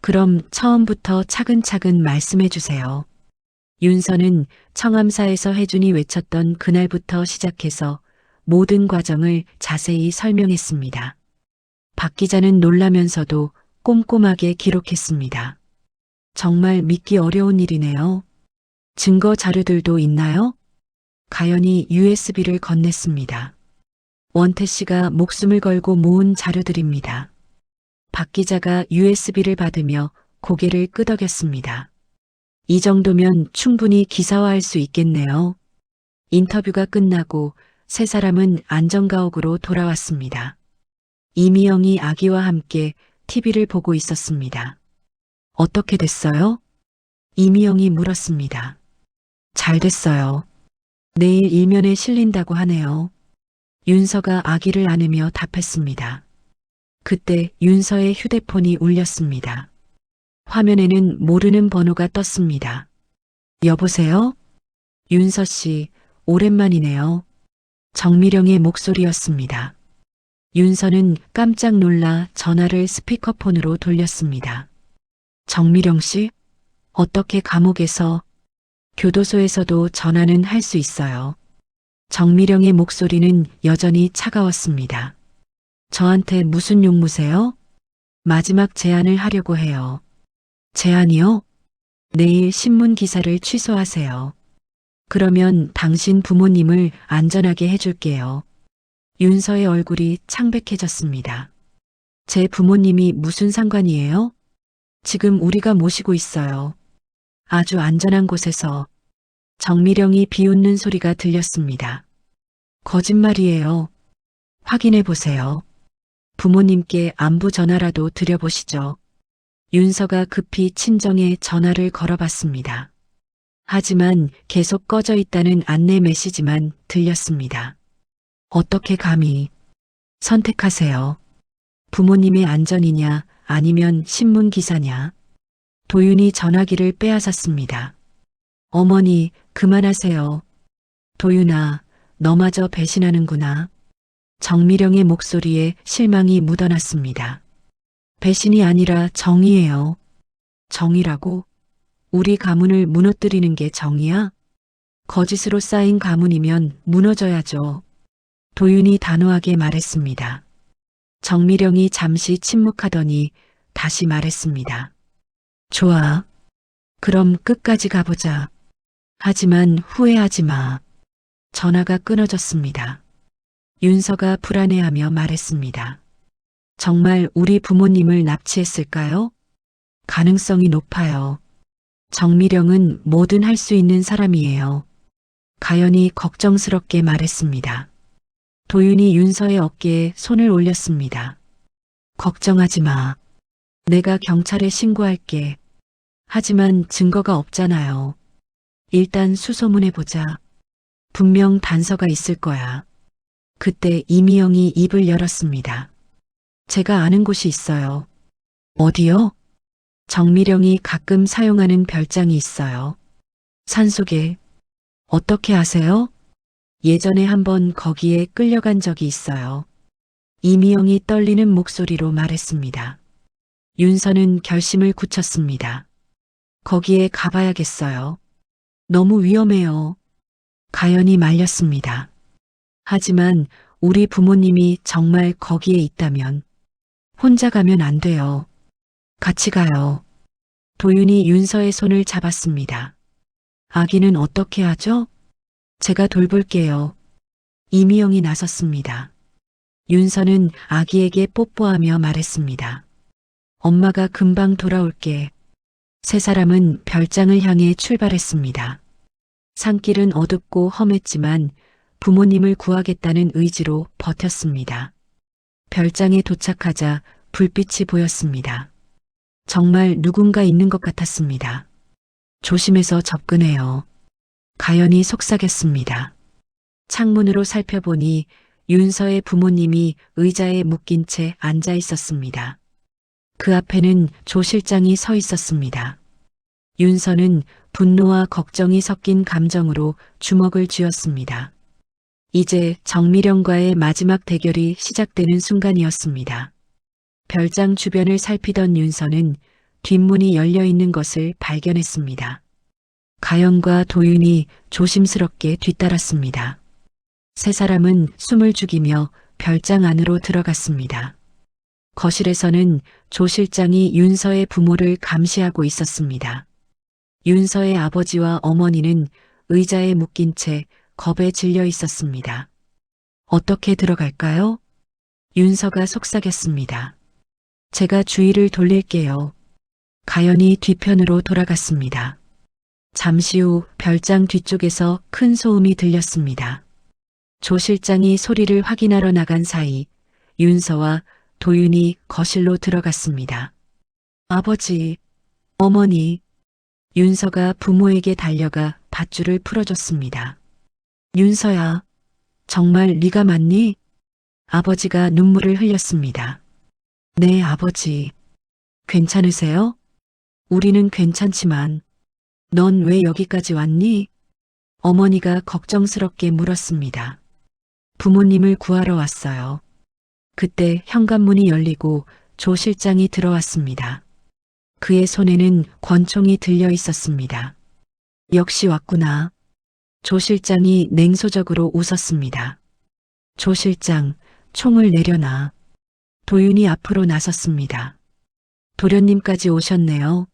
그럼 처음부터 차근차근 말씀해 주세요. 윤서는 청암사에서 혜준이 외쳤던 그날부터 시작해서 모든 과정을 자세히 설명했습니다. 박 기자는 놀라면서도 꼼꼼하게 기록했습니다. 정말 믿기 어려운 일이네요. 증거 자료들도 있나요? 가연이 USB를 건넸습니다. 원태 씨가 목숨을 걸고 모은 자료들입니다. 박 기자가 USB를 받으며 고개를 끄덕였습니다. 이 정도면 충분히 기사화할 수 있겠네요. 인터뷰가 끝나고 세 사람은 안전가옥으로 돌아왔습니다. 이미영이 아기와 함께 TV를 보고 있었습니다. 어떻게 됐어요? 이미영이 물었습니다. 잘 됐어요. 내일 일면에 실린다고 하네요. 윤서가 아기를 안으며 답했습니다. 그때 윤서의 휴대폰이 울렸습니다. 화면에는 모르는 번호가 떴습니다. 여보세요? 윤서 씨, 오랜만이네요. 정미령의 목소리였습니다. 윤서는 깜짝 놀라 전화를 스피커폰으로 돌렸습니다. 정미령 씨? 어떻게 감옥에서? 교도소에서도 전화는 할 수 있어요. 정미령의 목소리는 여전히 차가웠습니다. 저한테 무슨 용무세요? 마지막 제안을 하려고 해요. 제안이요? 내일 신문 기사를 취소하세요. 그러면 당신 부모님을 안전하게 해줄게요. 윤서의 얼굴이 창백해졌습니다. 제 부모님이 무슨 상관이에요? 지금 우리가 모시고 있어요. 아주 안전한 곳에서. 정미령이 비웃는 소리가 들렸습니다. 거짓말이에요. 확인해 보세요. 부모님께 안부 전화라도 드려보시죠. 윤서가 급히 친정에 전화를 걸어봤습니다. 하지만 계속 꺼져 있다는 안내 메시지만 들렸습니다. 어떻게 감히? 선택하세요. 부모님의 안전이냐 아니면 신문 기사냐. 도윤이 전화기를 빼앗았습니다. 어머니, 그만하세요. 도윤아, 너마저 배신하는구나. 정미령의 목소리에 실망이 묻어났습니다. 배신이 아니라 정의예요. 정의라고? 우리 가문을 무너뜨리는 게 정의야? 거짓으로 쌓인 가문이면 무너져야죠. 도윤이 단호하게 말했습니다. 정미령이 잠시 침묵하더니 다시 말했습니다. 좋아. 그럼 끝까지 가보자. 하지만 후회하지 마. 전화가 끊어졌습니다. 윤서가 불안해하며 말했습니다. 정말 우리 부모님을 납치했을까요? 가능성이 높아요. 정미령은 뭐든 할 수 있는 사람이에요. 가연이 걱정스럽게 말했습니다. 도윤이 윤서의 어깨에 손을 올렸습니다. 걱정하지 마. 내가 경찰에 신고할게. 하지만 증거가 없잖아요. 일단 수소문해보자. 분명 단서가 있을 거야. 그때 이미영이 입을 열었습니다. 제가 아는 곳이 있어요. 어디요? 정미령이 가끔 사용하는 별장이 있어요. 산속에. 어떻게 아세요? 예전에 한번 거기에 끌려간 적이 있어요. 이미영이 떨리는 목소리로 말했습니다. 윤서는 결심을 굳혔습니다. 거기에 가봐야겠어요. 너무 위험해요. 가연이 말렸습니다. 하지만 우리 부모님이 정말 거기에 있다면 혼자 가면 안 돼요. 같이 가요. 도윤이 윤서의 손을 잡았습니다. 아기는 어떻게 하죠? 제가 돌볼게요. 이미영이 나섰습니다. 윤서는 아기에게 뽀뽀하며 말했습니다. 엄마가 금방 돌아올게. 세 사람은 별장을 향해 출발했습니다. 산길은 어둡고 험했지만 부모님을 구하겠다는 의지로 버텼습니다. 별장에 도착하자 불빛이 보였습니다. 정말 누군가 있는 것 같았습니다. 조심해서 접근해요. 가연이 속삭였습니다. 창문으로 살펴보니 윤서의 부모님이 의자에 묶인 채 앉아 있었습니다. 그 앞에는 조 실장이 서 있었습니다. 윤서는 분노와 걱정이 섞인 감정으로 주먹을 쥐었습니다. 이제 정미령과의 마지막 대결이 시작되는 순간이었습니다. 별장 주변을 살피던 윤서는 뒷문이 열려 있는 것을 발견했습니다. 가연과 도윤이 조심스럽게 뒤따랐습니다. 세 사람은 숨을 죽이며 별장 안으로 들어갔습니다. 거실에서는 조 실장이 윤서의 부모를 감시하고 있었습니다. 윤서의 아버지와 어머니는 의자에 묶인 채 겁에 질려 있었습니다. 어떻게 들어갈까요? 윤서가 속삭였습니다. 제가 주의를 돌릴게요. 가연이 뒤편으로 돌아갔습니다. 잠시 후 별장 뒤쪽에서 큰 소음이 들렸습니다. 조 실장이 소리를 확인하러 나간 사이 윤서와 도윤이 거실로 들어갔습니다. 아버지, 어머니, 윤서가 부모에게 달려가 밧줄을 풀어줬습니다. 윤서야, 정말 네가 맞니? 아버지가 눈물을 흘렸습니다. 네, 아버지. 괜찮으세요? 우리는 괜찮지만 넌 왜 여기까지 왔니? 어머니가 걱정스럽게 물었습니다. 부모님을 구하러 왔어요. 그때 현관문이 열리고 조 실장이 들어왔습니다. 그의 손에는 권총이 들려 있었습니다. 역시 왔구나. 조 실장이 냉소적으로 웃었습니다. 조 실장, 총을 내려놔. 도윤이 앞으로 나섰습니다. 도련님까지 오셨네요.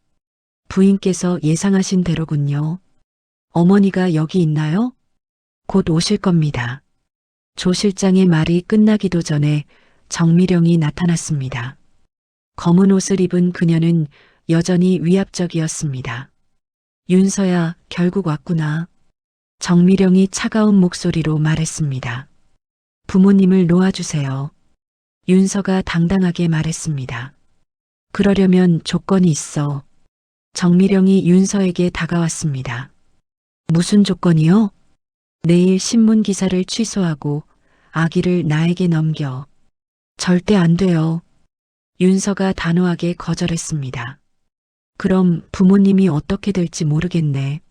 부인께서 예상하신 대로군요. 어머니가 여기 있나요? 곧 오실 겁니다. 조 실장의 말이 끝나기도 전에 정미령이 나타났습니다. 검은 옷을 입은 그녀는 여전히 위압적이었습니다. 윤서야, 결국 왔구나. 정미령이 차가운 목소리로 말했습니다. 부모님을 놓아주세요. 윤서가 당당하게 말했습니다. 그러려면 조건이 있어. 정미령이 윤서에게 다가왔습니다. 무슨 조건이요? 내일 신문 기사를 취소하고 아기를 나에게 넘겨. 절대 안 돼요. 윤서가 단호하게 거절했습니다. 그럼 부모님이 어떻게 될지 모르겠네.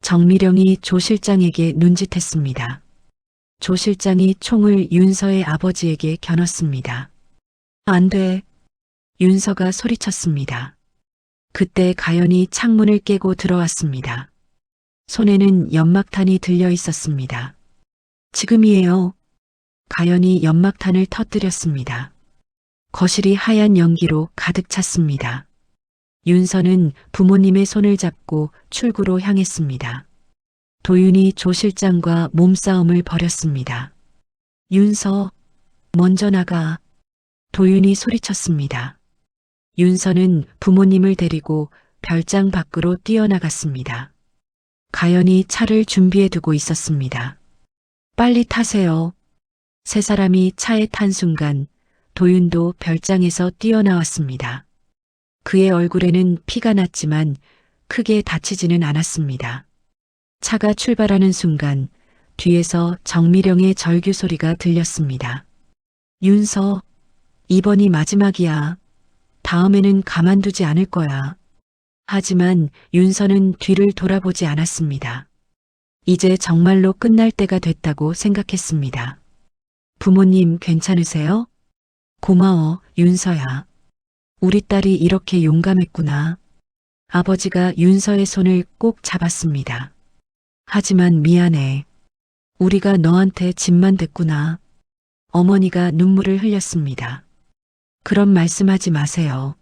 정미령이 조 실장에게 눈짓했습니다. 조 실장이 총을 윤서의 아버지에게 겨눴습니다. 안 돼. 윤서가 소리쳤습니다. 그때 가연이 창문을 깨고 들어왔습니다. 손에는 연막탄이 들려 있었습니다. 지금이에요. 가연이 연막탄을 터뜨렸습니다. 거실이 하얀 연기로 가득 찼습니다. 윤서는 부모님의 손을 잡고 출구로 향했습니다. 도윤이 조 실장과 몸싸움을 벌였습니다. 윤서, 먼저 나가. 도윤이 소리쳤습니다. 윤서는 부모님을 데리고 별장 밖으로 뛰어나갔습니다. 가연이 차를 준비해 두고 있었습니다. 빨리 타세요. 세 사람이 차에 탄 순간 도윤도 별장에서 뛰어나왔습니다. 그의 얼굴에는 피가 났지만 크게 다치지는 않았습니다. 차가 출발하는 순간 뒤에서 정미령의 절규 소리가 들렸습니다. 윤서, 이번이 마지막이야. 다음에는 가만두지 않을 거야. 하지만 윤서는 뒤를 돌아보지 않았습니다. 이제 정말로 끝날 때가 됐다고 생각했습니다. 부모님 괜찮으세요? 고마워, 윤서야. 우리 딸이 이렇게 용감했구나. 아버지가 윤서의 손을 꼭 잡았습니다. 하지만 미안해. 우리가 너한테 짐만 됐구나. 어머니가 눈물을 흘렸습니다. 그런 말씀하지 마세요.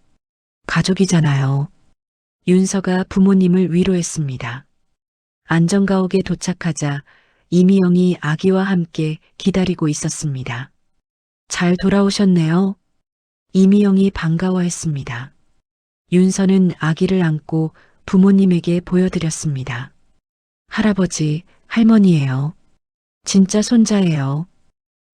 가족이잖아요. 윤서가 부모님을 위로했습니다. 안전가옥에 도착하자 이미영이 아기와 함께 기다리고 있었습니다. 잘 돌아오셨네요. 이미영이 반가워했습니다. 윤서는 아기를 안고 부모님에게 보여드렸습니다. 할아버지, 할머니예요. 진짜 손자예요.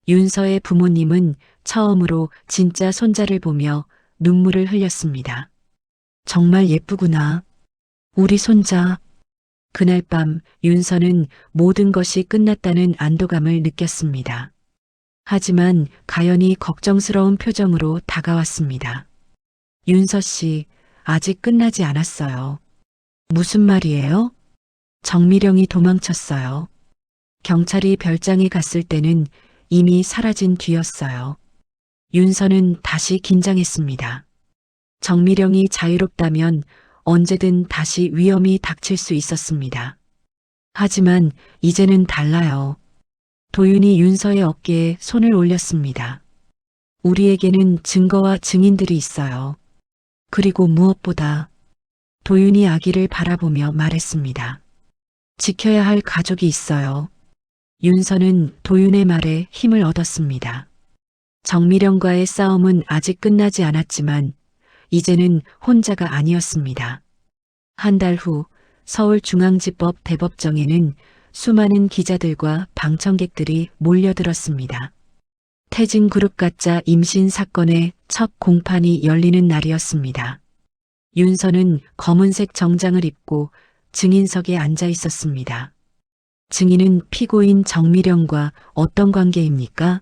윤서의 부모님은 처음으로 진짜 손자를 보며 눈물을 흘렸습니다. 정말 예쁘구나. 우리 손자. 그날 밤 윤서는 모든 것이 끝났다는 안도감을 느꼈습니다. 하지만 가연이 걱정스러운 표정으로 다가왔습니다. 윤서 씨, 아직 끝나지 않았어요. 무슨 말이에요? 정미령이 도망쳤어요. 경찰이 별장에 갔을 때는 이미 사라진 뒤였어요. 윤서는 다시 긴장했습니다. 정미령이 자유롭다면 언제든 다시 위험이 닥칠 수 있었습니다. 하지만 이제는 달라요. 도윤이 윤서의 어깨에 손을 올렸습니다. 우리에게는 증거와 증인들이 있어요. 그리고 무엇보다 도윤이 아기를 바라보며 말했습니다. 지켜야 할 가족이 있어요. 윤서는 도윤의 말에 힘을 얻었습니다. 정미령과의 싸움은 아직 끝나지 않았지만 이제는 혼자가 아니었습니다. 한 달 후 서울중앙지법 대법정에는 수많은 기자들과 방청객들이 몰려들었습니다. 태진그룹 가짜 임신 사건의 첫 공판이 열리는 날이었습니다. 윤서는 검은색 정장을 입고 증인석에 앉아 있었습니다. 증인은 피고인 정미령과 어떤 관계입니까?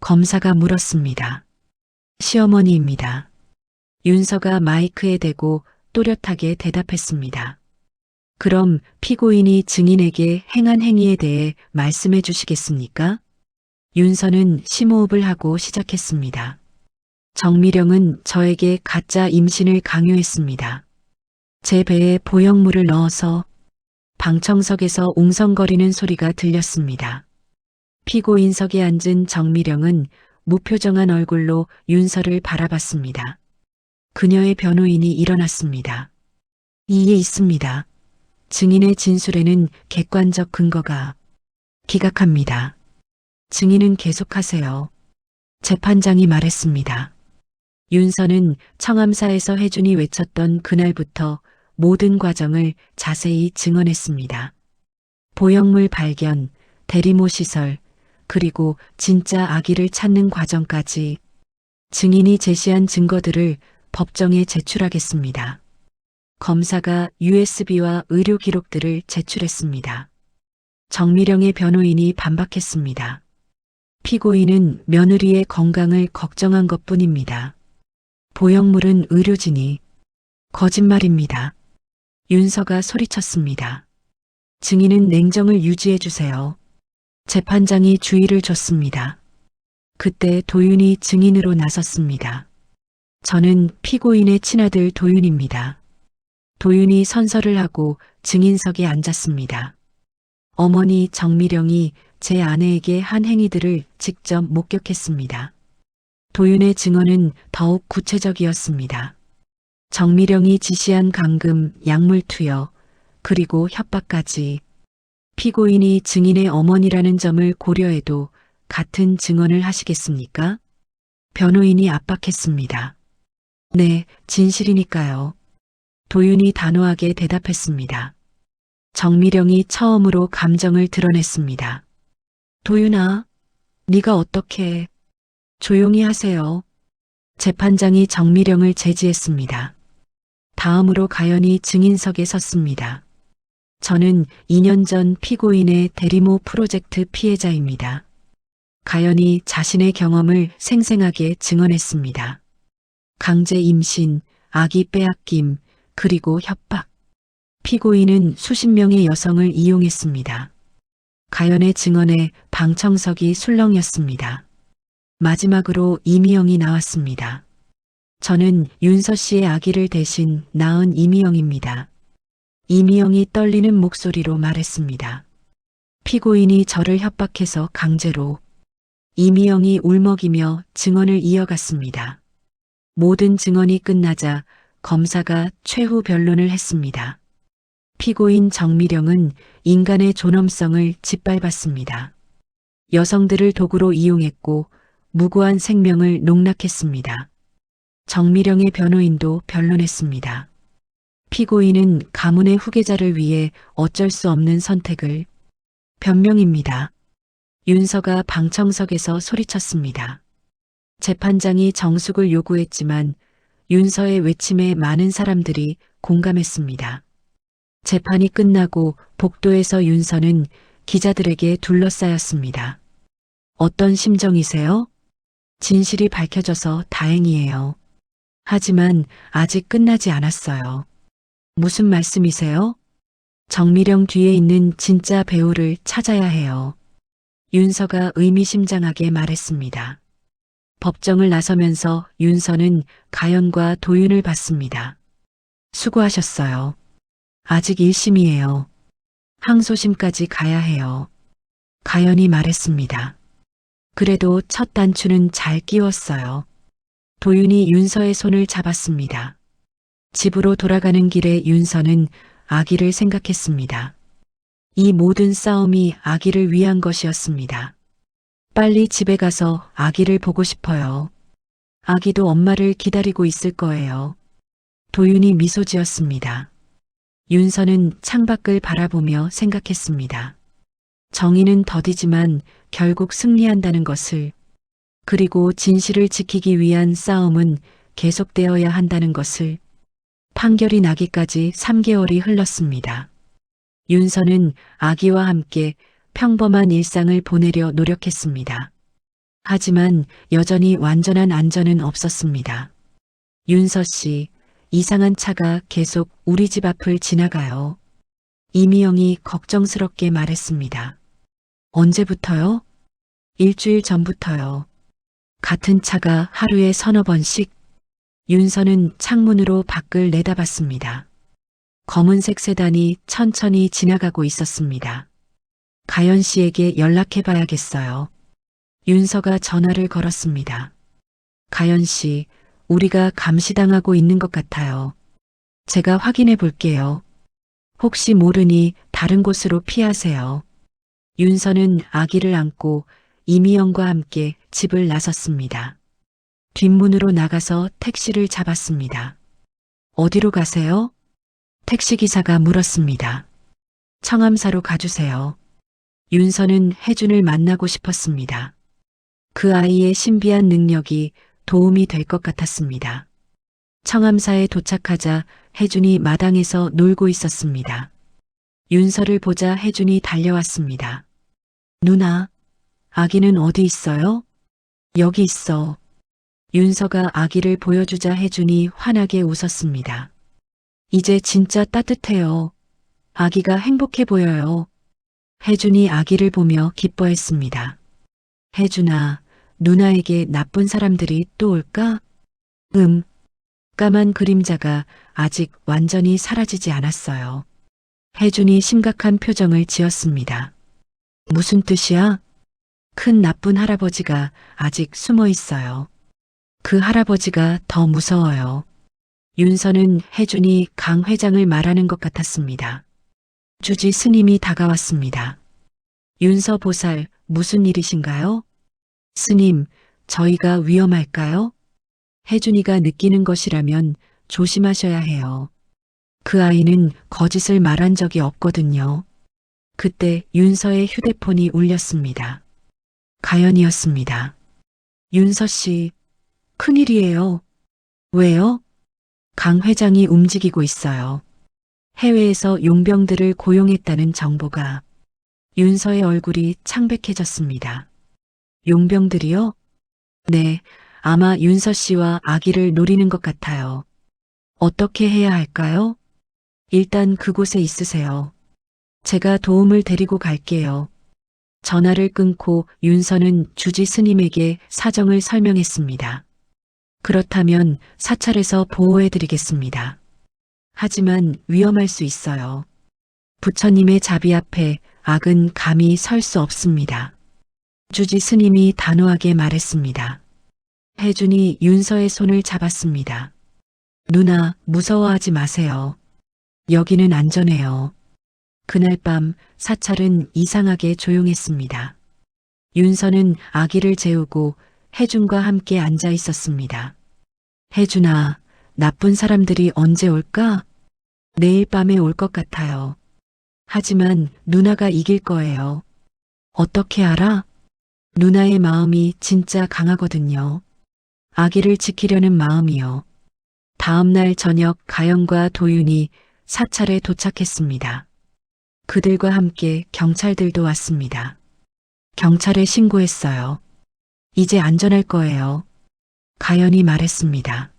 검사가 물었습니다. 시어머니입니다. 윤서가 마이크에 대고 또렷하게 대답했습니다. 그럼 피고인이 증인에게 행한 행위에 대해 말씀해 주시겠습니까? 윤서는 심호흡을 하고 시작했습니다. 정미령은 저에게 가짜 임신을 강요했습니다. 제 배에 보형물을 넣어서 방청석에서 웅성거리는 소리가 들렸습니다. 피고인석에 앉은 정미령은 무표정한 얼굴로 윤서를 바라봤습니다. 그녀의 변호인이 일어났습니다. 이에 있습니다. 증인의 진술에는 객관적 근거가 기각합니다. 증인은 계속하세요. 재판장이 말했습니다. 윤서는 청암사에서 혜준이 외쳤던 그날부터 모든 과정을 자세히 증언했습니다. 보형물 발견, 대리모 시설, 그리고 진짜 아기를 찾는 과정까지 증인이 제시한 증거들을 법정에 제출하겠습니다. 검사가 USB와 의료 기록들을 제출했습니다. 정미령의 변호인이 반박했습니다. 피고인은 며느리의 건강을 걱정한 것뿐입니다. 보형물은 의료진이 거짓말입니다. 윤서가 소리쳤습니다. 증인은 냉정을 유지해 주세요. 재판장이 주의를 줬습니다. 그때 도윤이 증인으로 나섰습니다. 저는 피고인의 친아들 도윤입니다. 도윤이 선서를 하고 증인석에 앉았습니다. 어머니 정미령이 제 아내에게 한 행위들을 직접 목격했습니다. 도윤의 증언은 더욱 구체적이었습니다. 정미령이 지시한 감금, 약물 투여, 그리고 협박까지 피고인이 증인의 어머니라는 점을 고려해도 같은 증언을 하시겠습니까? 변호인이 압박했습니다. 네, 진실이니까요. 도윤이 단호하게 대답했습니다. 정미령이 처음으로 감정을 드러냈습니다. 도윤아, 네가 어떻게... 조용히 하세요. 재판장이 정미령을 제지했습니다. 다음으로 가연이 증인석에 섰습니다. 저는 2년 전 피고인의 대리모 프로젝트 피해자입니다. 가연이 자신의 경험을 생생하게 증언했습니다. 강제 임신, 아기 빼앗김, 그리고 협박. 피고인은 수십 명의 여성을 이용했습니다. 가연의 증언에 방청석이 술렁였습니다. 마지막으로 이미영이 나왔습니다. 저는 윤서 씨의 아기를 대신 낳은 이미영입니다. 이미영이 떨리는 목소리로 말했습니다. 피고인이 저를 협박해서 강제로. 이미영이 울먹이며 증언을 이어갔습니다. 모든 증언이 끝나자 검사가 최후 변론을 했습니다. 피고인 정미령은 인간의 존엄성을 짓밟았습니다. 여성들을 도구로 이용했고 무고한 생명을 농락했습니다. 정미령의 변호인도 변론했습니다. 피고인은 가문의 후계자를 위해 어쩔 수 없는 선택을 변명입니다. 윤서가 방청석에서 소리쳤습니다. 재판장이 정숙을 요구했지만 윤서의 외침에 많은 사람들이 공감했습니다. 재판이 끝나고 복도에서 윤서는 기자들에게 둘러싸였습니다. 어떤 심정이세요? 진실이 밝혀져서 다행이에요. 하지만 아직 끝나지 않았어요. 무슨 말씀이세요? 정미령 뒤에 있는 진짜 배우를 찾아야 해요. 윤서가 의미심장하게 말했습니다. 법정을 나서면서 윤서는 가연과 도윤을 봤습니다. 수고하셨어요. 아직 1심이에요. 항소심까지 가야 해요. 가연이 말했습니다. 그래도 첫 단추는 잘 끼웠어요. 도윤이 윤서의 손을 잡았습니다. 집으로 돌아가는 길에 윤서는 아기를 생각했습니다. 이 모든 싸움이 아기를 위한 것이었습니다. 빨리 집에 가서 아기를 보고 싶어요. 아기도 엄마를 기다리고 있을 거예요. 도윤이 미소 지었습니다. 윤서는 창밖을 바라보며 생각했습니다. 정의는 더디지만 결국 승리한다는 것을, 그리고 진실을 지키기 위한 싸움은 계속되어야 한다는 것을. 판결이 나기까지 3개월이 흘렀습니다. 윤서는 아기와 함께 평범한 일상을 보내려 노력했습니다. 하지만 여전히 완전한 안전은 없었습니다. 윤서 씨, 이상한 차가 계속 우리 집 앞을 지나가요. 이미영이 걱정스럽게 말했습니다. 언제부터요? 일주일 전부터요. 같은 차가 하루에 서너 번씩. 윤서는 창문으로 밖을 내다봤습니다. 검은색 세단이 천천히 지나가고 있었습니다. 가연 씨에게 연락해 봐야겠어요. 윤서가 전화를 걸었습니다. 가연 씨, 우리가 감시당하고 있는 것 같아요. 제가 확인해 볼게요. 혹시 모르니 다른 곳으로 피하세요. 윤서는 아기를 안고 이미영과 함께 집을 나섰습니다. 뒷문으로 나가서 택시를 잡았습니다. 어디로 가세요? 택시기사가 물었습니다. 청암사로 가주세요. 윤서는 혜준을 만나고 싶었습니다. 그 아이의 신비한 능력이 도움이 될 것 같았습니다. 청암사에 도착하자 혜준이 마당에서 놀고 있었습니다. 윤서를 보자 혜준이 달려왔습니다. 누나, 아기는 어디 있어요? 여기 있어. 윤서가 아기를 보여주자 혜준이 환하게 웃었습니다. 이제 진짜 따뜻해요. 아기가 행복해 보여요. 혜준이 아기를 보며 기뻐했습니다. 혜준아, 누나에게 나쁜 사람들이 또 올까? 까만 그림자가 아직 완전히 사라지지 않았어요. 혜준이 심각한 표정을 지었습니다. 무슨 뜻이야? 큰 나쁜 할아버지가 아직 숨어 있어요. 그 할아버지가 더 무서워요. 윤서는 혜준이 강 회장을 말하는 것 같았습니다. 주지 스님이 다가왔습니다. 윤서 보살, 무슨 일이신가요? 스님, 저희가 위험할까요? 혜준이가 느끼는 것이라면 조심하셔야 해요. 그 아이는 거짓을 말한 적이 없거든요. 그때 윤서의 휴대폰이 울렸습니다. 가연이었습니다. 윤서 씨, 큰일이에요. 왜요? 강 회장이 움직이고 있어요. 해외에서 용병들을 고용했다는 정보가. 윤서의 얼굴이 창백해졌습니다. 용병들이요? 네, 아마 윤서 씨와 아기를 노리는 것 같아요. 어떻게 해야 할까요? 일단 그곳에 있으세요. 제가 도움을 데리고 갈게요. 전화를 끊고 윤서는 주지 스님에게 사정을 설명했습니다. 그렇다면 사찰에서 보호해드리겠습니다. 하지만 위험할 수 있어요. 부처님의 자비 앞에 악은 감히 설 수 없습니다. 주지 스님이 단호하게 말했습니다. 혜준이 윤서의 손을 잡았습니다. 누나, 무서워하지 마세요. 여기는 안전해요. 그날 밤 사찰은 이상하게 조용했습니다. 윤서는 아기를 재우고 혜준과 함께 앉아 있었습니다. 혜준아, 나쁜 사람들이 언제 올까? 내일 밤에 올 것 같아요. 하지만 누나가 이길 거예요. 어떻게 알아? 누나의 마음이 진짜 강하거든요. 아기를 지키려는 마음이요. 다음 날 저녁 가연과 도윤이 사찰에 도착했습니다. 그들과 함께 경찰들도 왔습니다. 경찰에 신고했어요. 이제 안전할 거예요. 가연이 말했습니다.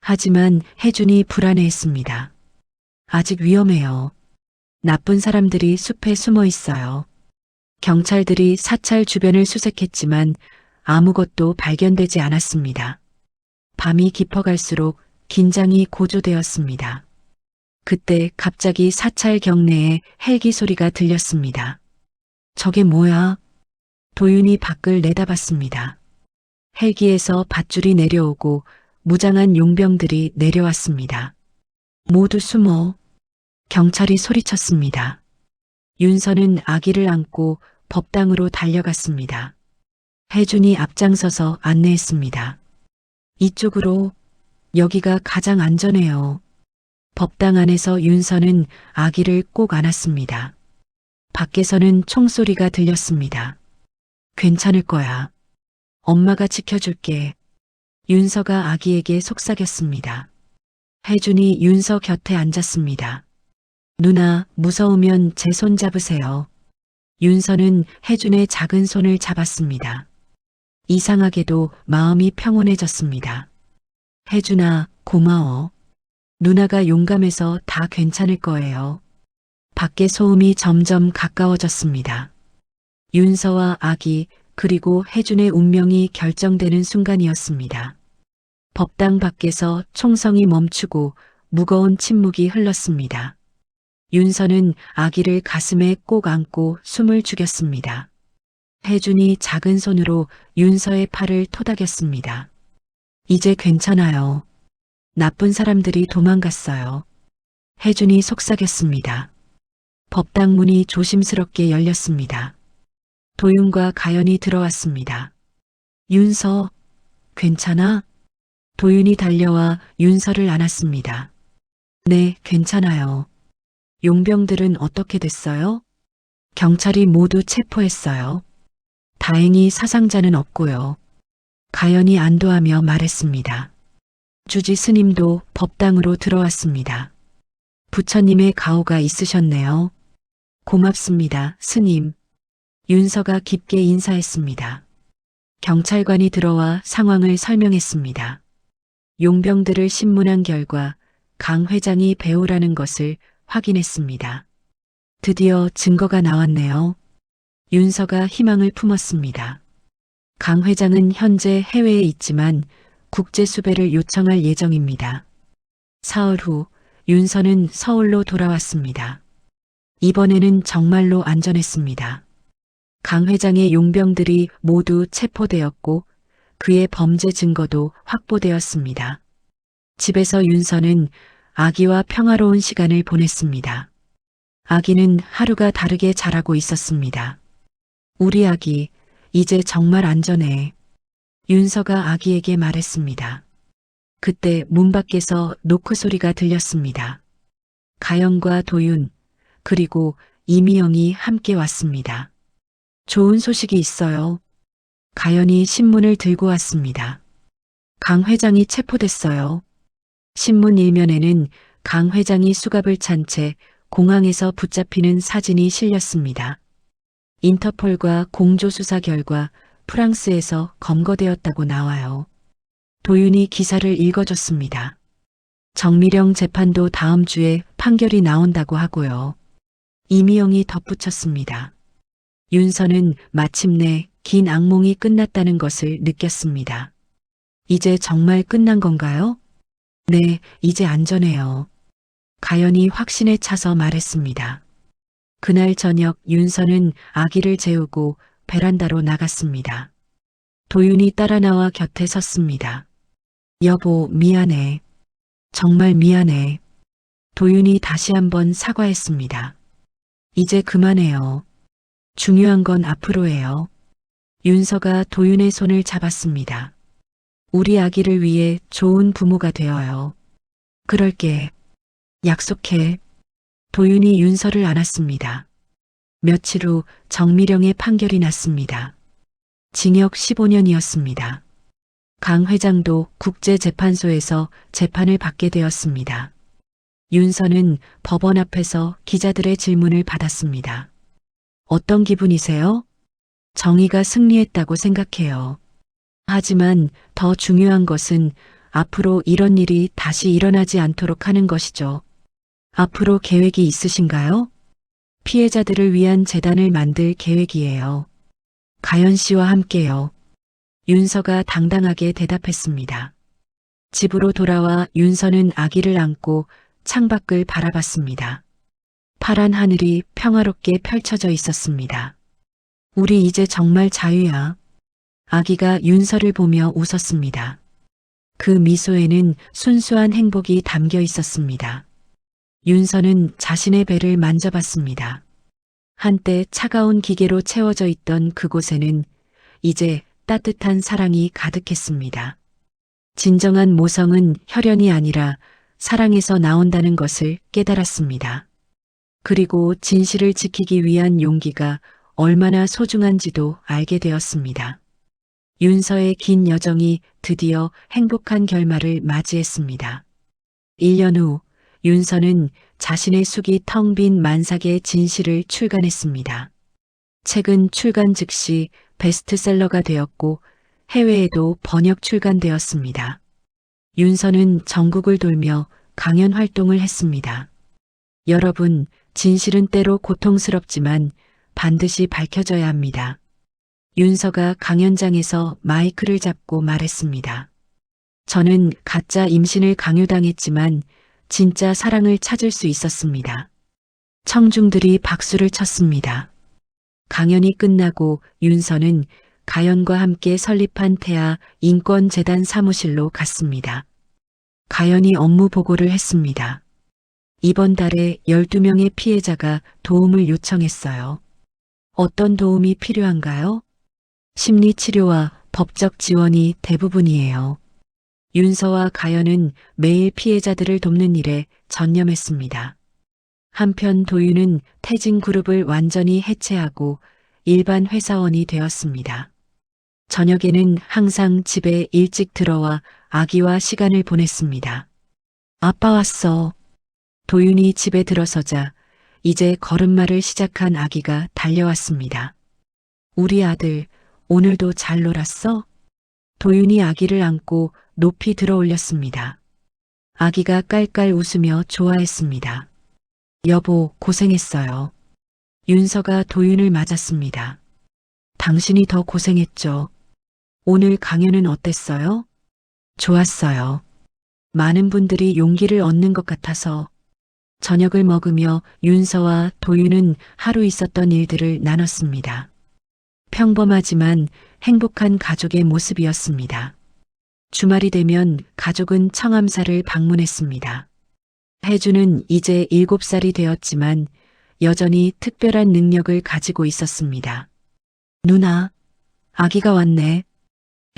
하지만 혜준이 불안해했습니다. 아직 위험해요. 나쁜 사람들이 숲에 숨어 있어요. 경찰들이 사찰 주변을 수색했지만 아무것도 발견되지 않았습니다. 밤이 깊어갈수록 긴장이 고조되었습니다. 그때 갑자기 사찰 경내에 헬기 소리가 들렸습니다. 저게 뭐야? 도윤이 밖을 내다봤습니다. 헬기에서 밧줄이 내려오고 무장한 용병들이 내려왔습니다. 모두 숨어. 경찰이 소리쳤습니다. 윤서는 아기를 안고 법당으로 달려갔습니다. 혜준이 앞장서서 안내했습니다. 이쪽으로, 여기가 가장 안전해요. 법당 안에서 윤서는 아기를 꼭 안았습니다. 밖에서는 총소리가 들렸습니다. 괜찮을 거야. 엄마가 지켜줄게. 윤서가 아기에게 속삭였습니다. 혜준이 윤서 곁에 앉았습니다. 누나, 무서우면 제 손 잡으세요. 윤서는 혜준의 작은 손을 잡았습니다. 이상하게도 마음이 평온해졌습니다. 혜준아, 고마워. 누나가 용감해서 다 괜찮을 거예요. 밖의 소음이 점점 가까워졌습니다. 윤서와 아기, 그리고 혜준의 운명이 결정되는 순간이었습니다. 법당 밖에서 총성이 멈추고 무거운 침묵이 흘렀습니다. 윤서는 아기를 가슴에 꼭 안고 숨을 죽였습니다. 혜준이 작은 손으로 윤서의 팔을 토닥였습니다. 이제 괜찮아요. 나쁜 사람들이 도망갔어요. 혜준이 속삭였습니다. 법당 문이 조심스럽게 열렸습니다. 도윤과 가연이 들어왔습니다. 윤서, 괜찮아? 도윤이 달려와 윤서를 안았습니다. 네, 괜찮아요. 용병들은 어떻게 됐어요? 경찰이 모두 체포했어요. 다행히 사상자는 없고요. 가연이 안도하며 말했습니다. 주지 스님도 법당으로 들어왔습니다. 부처님의 가호가 있으셨네요. 고맙습니다, 스님. 윤서가 깊게 인사했습니다. 경찰관이 들어와 상황을 설명했습니다. 용병들을 신문한 결과 강 회장이 배우라는 것을 확인했습니다. 드디어 증거가 나왔네요. 윤서가 희망을 품었습니다. 강 회장은 현재 해외에 있지만 국제 수배를 요청할 예정입니다. 사흘 후 윤서는 서울로 돌아왔습니다. 이번에는 정말로 안전했습니다. 강 회장의 용병들이 모두 체포되었고 그의 범죄 증거도 확보되었습니다. 집에서 윤서는 아기와 평화로운 시간을 보냈습니다. 아기는 하루가 다르게 자라고 있었습니다. 우리 아기, 이제 정말 안전해. 윤서가 아기에게 말했습니다. 그때 문 밖에서 노크 소리가 들렸습니다. 가연과 도윤, 그리고 이미영이 함께 왔습니다. 좋은 소식이 있어요. 가연이 신문을 들고 왔습니다. 강 회장이 체포됐어요. 신문 일면에는 강 회장이 수갑을 찬 채 공항에서 붙잡히는 사진이 실렸습니다. 인터폴과 공조수사 결과 프랑스에서 검거되었다고 나와요. 도윤이 기사를 읽어줬습니다. 정미령 재판도 다음 주에 판결이 나온다고 하고요. 이미영이 덧붙였습니다. 윤서는 마침내 긴 악몽이 끝났다는 것을 느꼈습니다. 이제 정말 끝난 건가요? 네, 이제 안전해요. 가연이 확신에 차서 말했습니다. 그날 저녁 윤서는 아기를 재우고 베란다로 나갔습니다. 도윤이 따라 나와 곁에 섰습니다. 여보, 미안해. 정말 미안해. 도윤이 다시 한번 사과했습니다. 이제 그만해요. 중요한 건 앞으로예요. 윤서가 도윤의 손을 잡았습니다. 우리 아기를 위해 좋은 부모가 되어요. 그럴게. 약속해. 도윤이 윤서를 안았습니다. 며칠 후 정미령의 판결이 났습니다. 징역 15년이었습니다. 강 회장도 국제재판소에서 재판을 받게 되었습니다. 윤서는 법원 앞에서 기자들의 질문을 받았습니다. 어떤 기분이세요? 정의가 승리했다고 생각해요. 하지만 더 중요한 것은 앞으로 이런 일이 다시 일어나지 않도록 하는 것이죠. 앞으로 계획이 있으신가요? 피해자들을 위한 재단을 만들 계획이에요. 가연 씨와 함께요. 윤서가 당당하게 대답했습니다. 집으로 돌아와 윤서는 아기를 안고 창밖을 바라봤습니다. 파란 하늘이 평화롭게 펼쳐져 있었습니다. 우리 이제 정말 자유야. 아기가 윤서를 보며 웃었습니다. 그 미소에는 순수한 행복이 담겨 있었습니다. 윤서는 자신의 배를 만져봤습니다. 한때 차가운 기계로 채워져 있던 그곳에는 이제 따뜻한 사랑이 가득했습니다. 진정한 모성은 혈연이 아니라 사랑에서 나온다는 것을 깨달았습니다. 그리고 진실을 지키기 위한 용기가 얼마나 소중한지도 알게 되었습니다. 윤서의 긴 여정이 드디어 행복한 결말을 맞이했습니다. 1년 후 윤서는 자신의 숙이 텅 빈 만삭의 진실을 출간했습니다. 책은 출간 즉시 베스트셀러가 되었고 해외에도 번역 출간되었습니다. 윤서는 전국을 돌며 강연 활동을 했습니다. 여러분, 진실은 때로 고통스럽지만 반드시 밝혀져야 합니다. 윤서가 강연장에서 마이크를 잡고 말했습니다. 저는 가짜 임신을 강요당했지만 진짜 사랑을 찾을 수 있었습니다. 청중들이 박수를 쳤습니다. 강연이 끝나고 윤서는 가연과 함께 설립한 태아 인권재단 사무실로 갔습니다. 가연이 업무 보고를 했습니다. 이번 달에 12명의 피해자가 도움을 요청했어요. 어떤 도움이 필요한가요? 심리치료와 법적 지원이 대부분이에요. 윤서와 가연은 매일 피해자들을 돕는 일에 전념했습니다. 한편 도윤은 태진그룹을 완전히 해체하고 일반 회사원이 되었습니다. 저녁에는 항상 집에 일찍 들어와 아기와 시간을 보냈습니다. 아빠 왔어. 도윤이 집에 들어서자 이제 걸음마를 시작한 아기가 달려왔습니다. 우리 아들, 오늘도 잘 놀았어? 도윤이 아기를 안고 높이 들어 올렸습니다. 아기가 깔깔 웃으며 좋아했습니다. 여보, 고생했어요. 윤서가 도윤을 맞았습니다. 당신이 더 고생했죠. 오늘 강연은 어땠어요? 좋았어요. 많은 분들이 용기를 얻는 것 같아서. 저녁을 먹으며 윤서와 도윤은 하루 있었던 일들을 나눴습니다. 평범하지만 행복한 가족의 모습이었습니다. 주말이 되면 가족은 청암사를 방문했습니다. 혜주는 이제 7살이 되었지만 여전히 특별한 능력을 가지고 있었습니다. 누나, 아기가 왔네.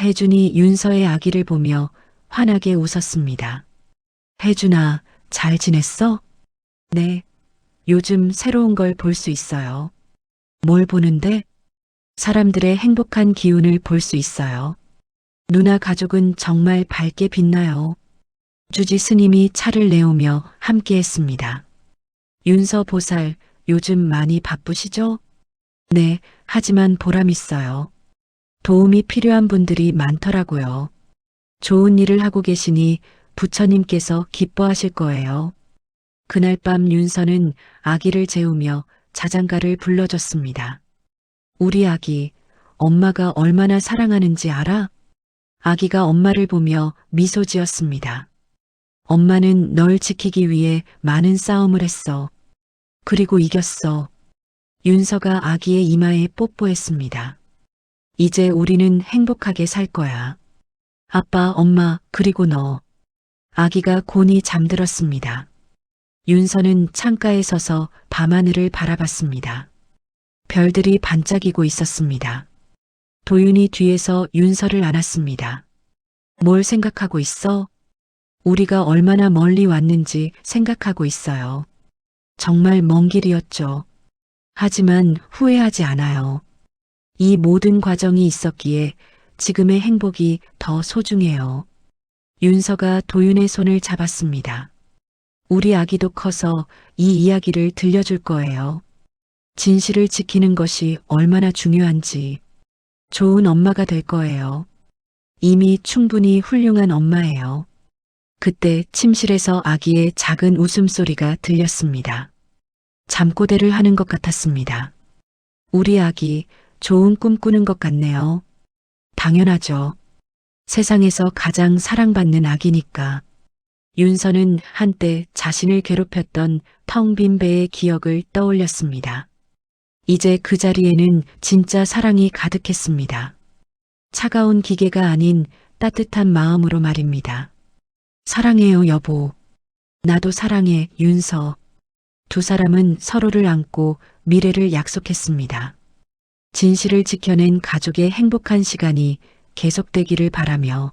혜준이 윤서의 아기를 보며 환하게 웃었습니다. 혜준아, 잘 지냈어? 네, 요즘 새로운 걸 볼 수 있어요. 뭘 보는데? 사람들의 행복한 기운을 볼 수 있어요. 누나 가족은 정말 밝게 빛나요. 주지 스님이 차를 내오며 함께했습니다. 윤서 보살, 요즘 많이 바쁘시죠? 네, 하지만 보람 있어요. 도움이 필요한 분들이 많더라고요. 좋은 일을 하고 계시니 부처님께서 기뻐하실 거예요. 그날 밤 윤서는 아기를 재우며 자장가를 불러줬습니다. 우리 아기, 엄마가 얼마나 사랑하는지 알아? 아기가 엄마를 보며 미소 지었습니다. 엄마는 널 지키기 위해 많은 싸움을 했어. 그리고 이겼어. 윤서가 아기의 이마에 뽀뽀했습니다. 이제 우리는 행복하게 살 거야. 아빠, 엄마, 그리고 너. 아기가 곤히 잠들었습니다. 윤서는 창가에 서서 밤하늘을 바라봤습니다. 별들이 반짝이고 있었습니다. 도윤이 뒤에서 윤서를 안았습니다. 뭘 생각하고 있어? 우리가 얼마나 멀리 왔는지 생각하고 있어요. 정말 먼 길이었죠. 하지만 후회하지 않아요. 이 모든 과정이 있었기에 지금의 행복이 더 소중해요. 윤서가 도윤의 손을 잡았습니다. 우리 아기도 커서 이 이야기를 들려줄 거예요. 진실을 지키는 것이 얼마나 중요한지. 좋은 엄마가 될 거예요. 이미 충분히 훌륭한 엄마예요. 그때 침실에서 아기의 작은 웃음소리가 들렸습니다. 잠꼬대를 하는 것 같았습니다. 우리 아기 좋은 꿈 꾸는 것 같네요. 당연하죠. 세상에서 가장 사랑받는 아기니까. 윤서는 한때 자신을 괴롭혔던 텅 빈 배의 기억을 떠올렸습니다. 이제 그 자리에는 진짜 사랑이 가득했습니다. 차가운 기계가 아닌 따뜻한 마음으로 말입니다. 사랑해요, 여보. 나도 사랑해, 윤서. 두 사람은 서로를 안고 미래를 약속했습니다. 진실을 지켜낸 가족의 행복한 시간이 계속되기를 바라며,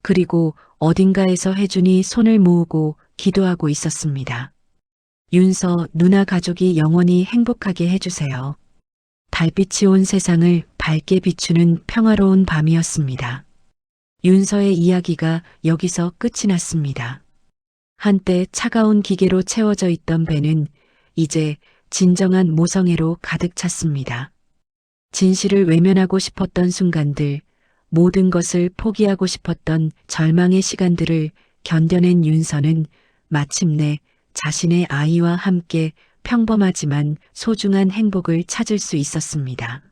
그리고 어딘가에서 혜준이 손을 모으고 기도하고 있었습니다. 윤서 누나 가족이 영원히 행복하게 해주세요. 달빛이 온 세상을 밝게 비추는 평화로운 밤이었습니다. 윤서의 이야기가 여기서 끝이 났습니다. 한때 차가운 기계로 채워져 있던 배는 이제 진정한 모성애로 가득 찼습니다. 진실을 외면하고 싶었던 순간들, 모든 것을 포기하고 싶었던 절망의 시간들을 견뎌낸 윤서는 마침내 자신의 아이와 함께 평범하지만 소중한 행복을 찾을 수 있었습니다.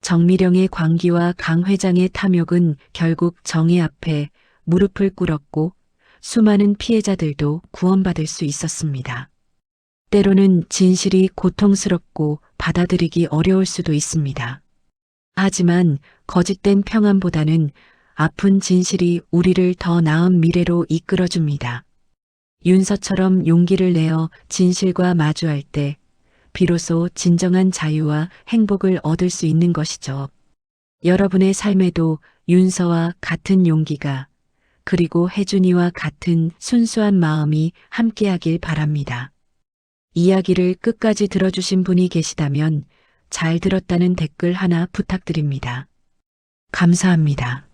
정미령의 광기와 강 회장의 탐욕은 결국 정의 앞에 무릎을 꿇었고 수많은 피해자들도 구원받을 수 있었습니다. 때로는 진실이 고통스럽고 받아들이기 어려울 수도 있습니다. 하지만 거짓된 평안보다는 아픈 진실이 우리를 더 나은 미래로 이끌어줍니다. 윤서처럼 용기를 내어 진실과 마주할 때 비로소 진정한 자유와 행복을 얻을 수 있는 것이죠. 여러분의 삶에도 윤서와 같은 용기가, 그리고 혜준이와 같은 순수한 마음이 함께하길 바랍니다. 이야기를 끝까지 들어주신 분이 계시다면 잘 들었다는 댓글 하나 부탁드립니다. 감사합니다.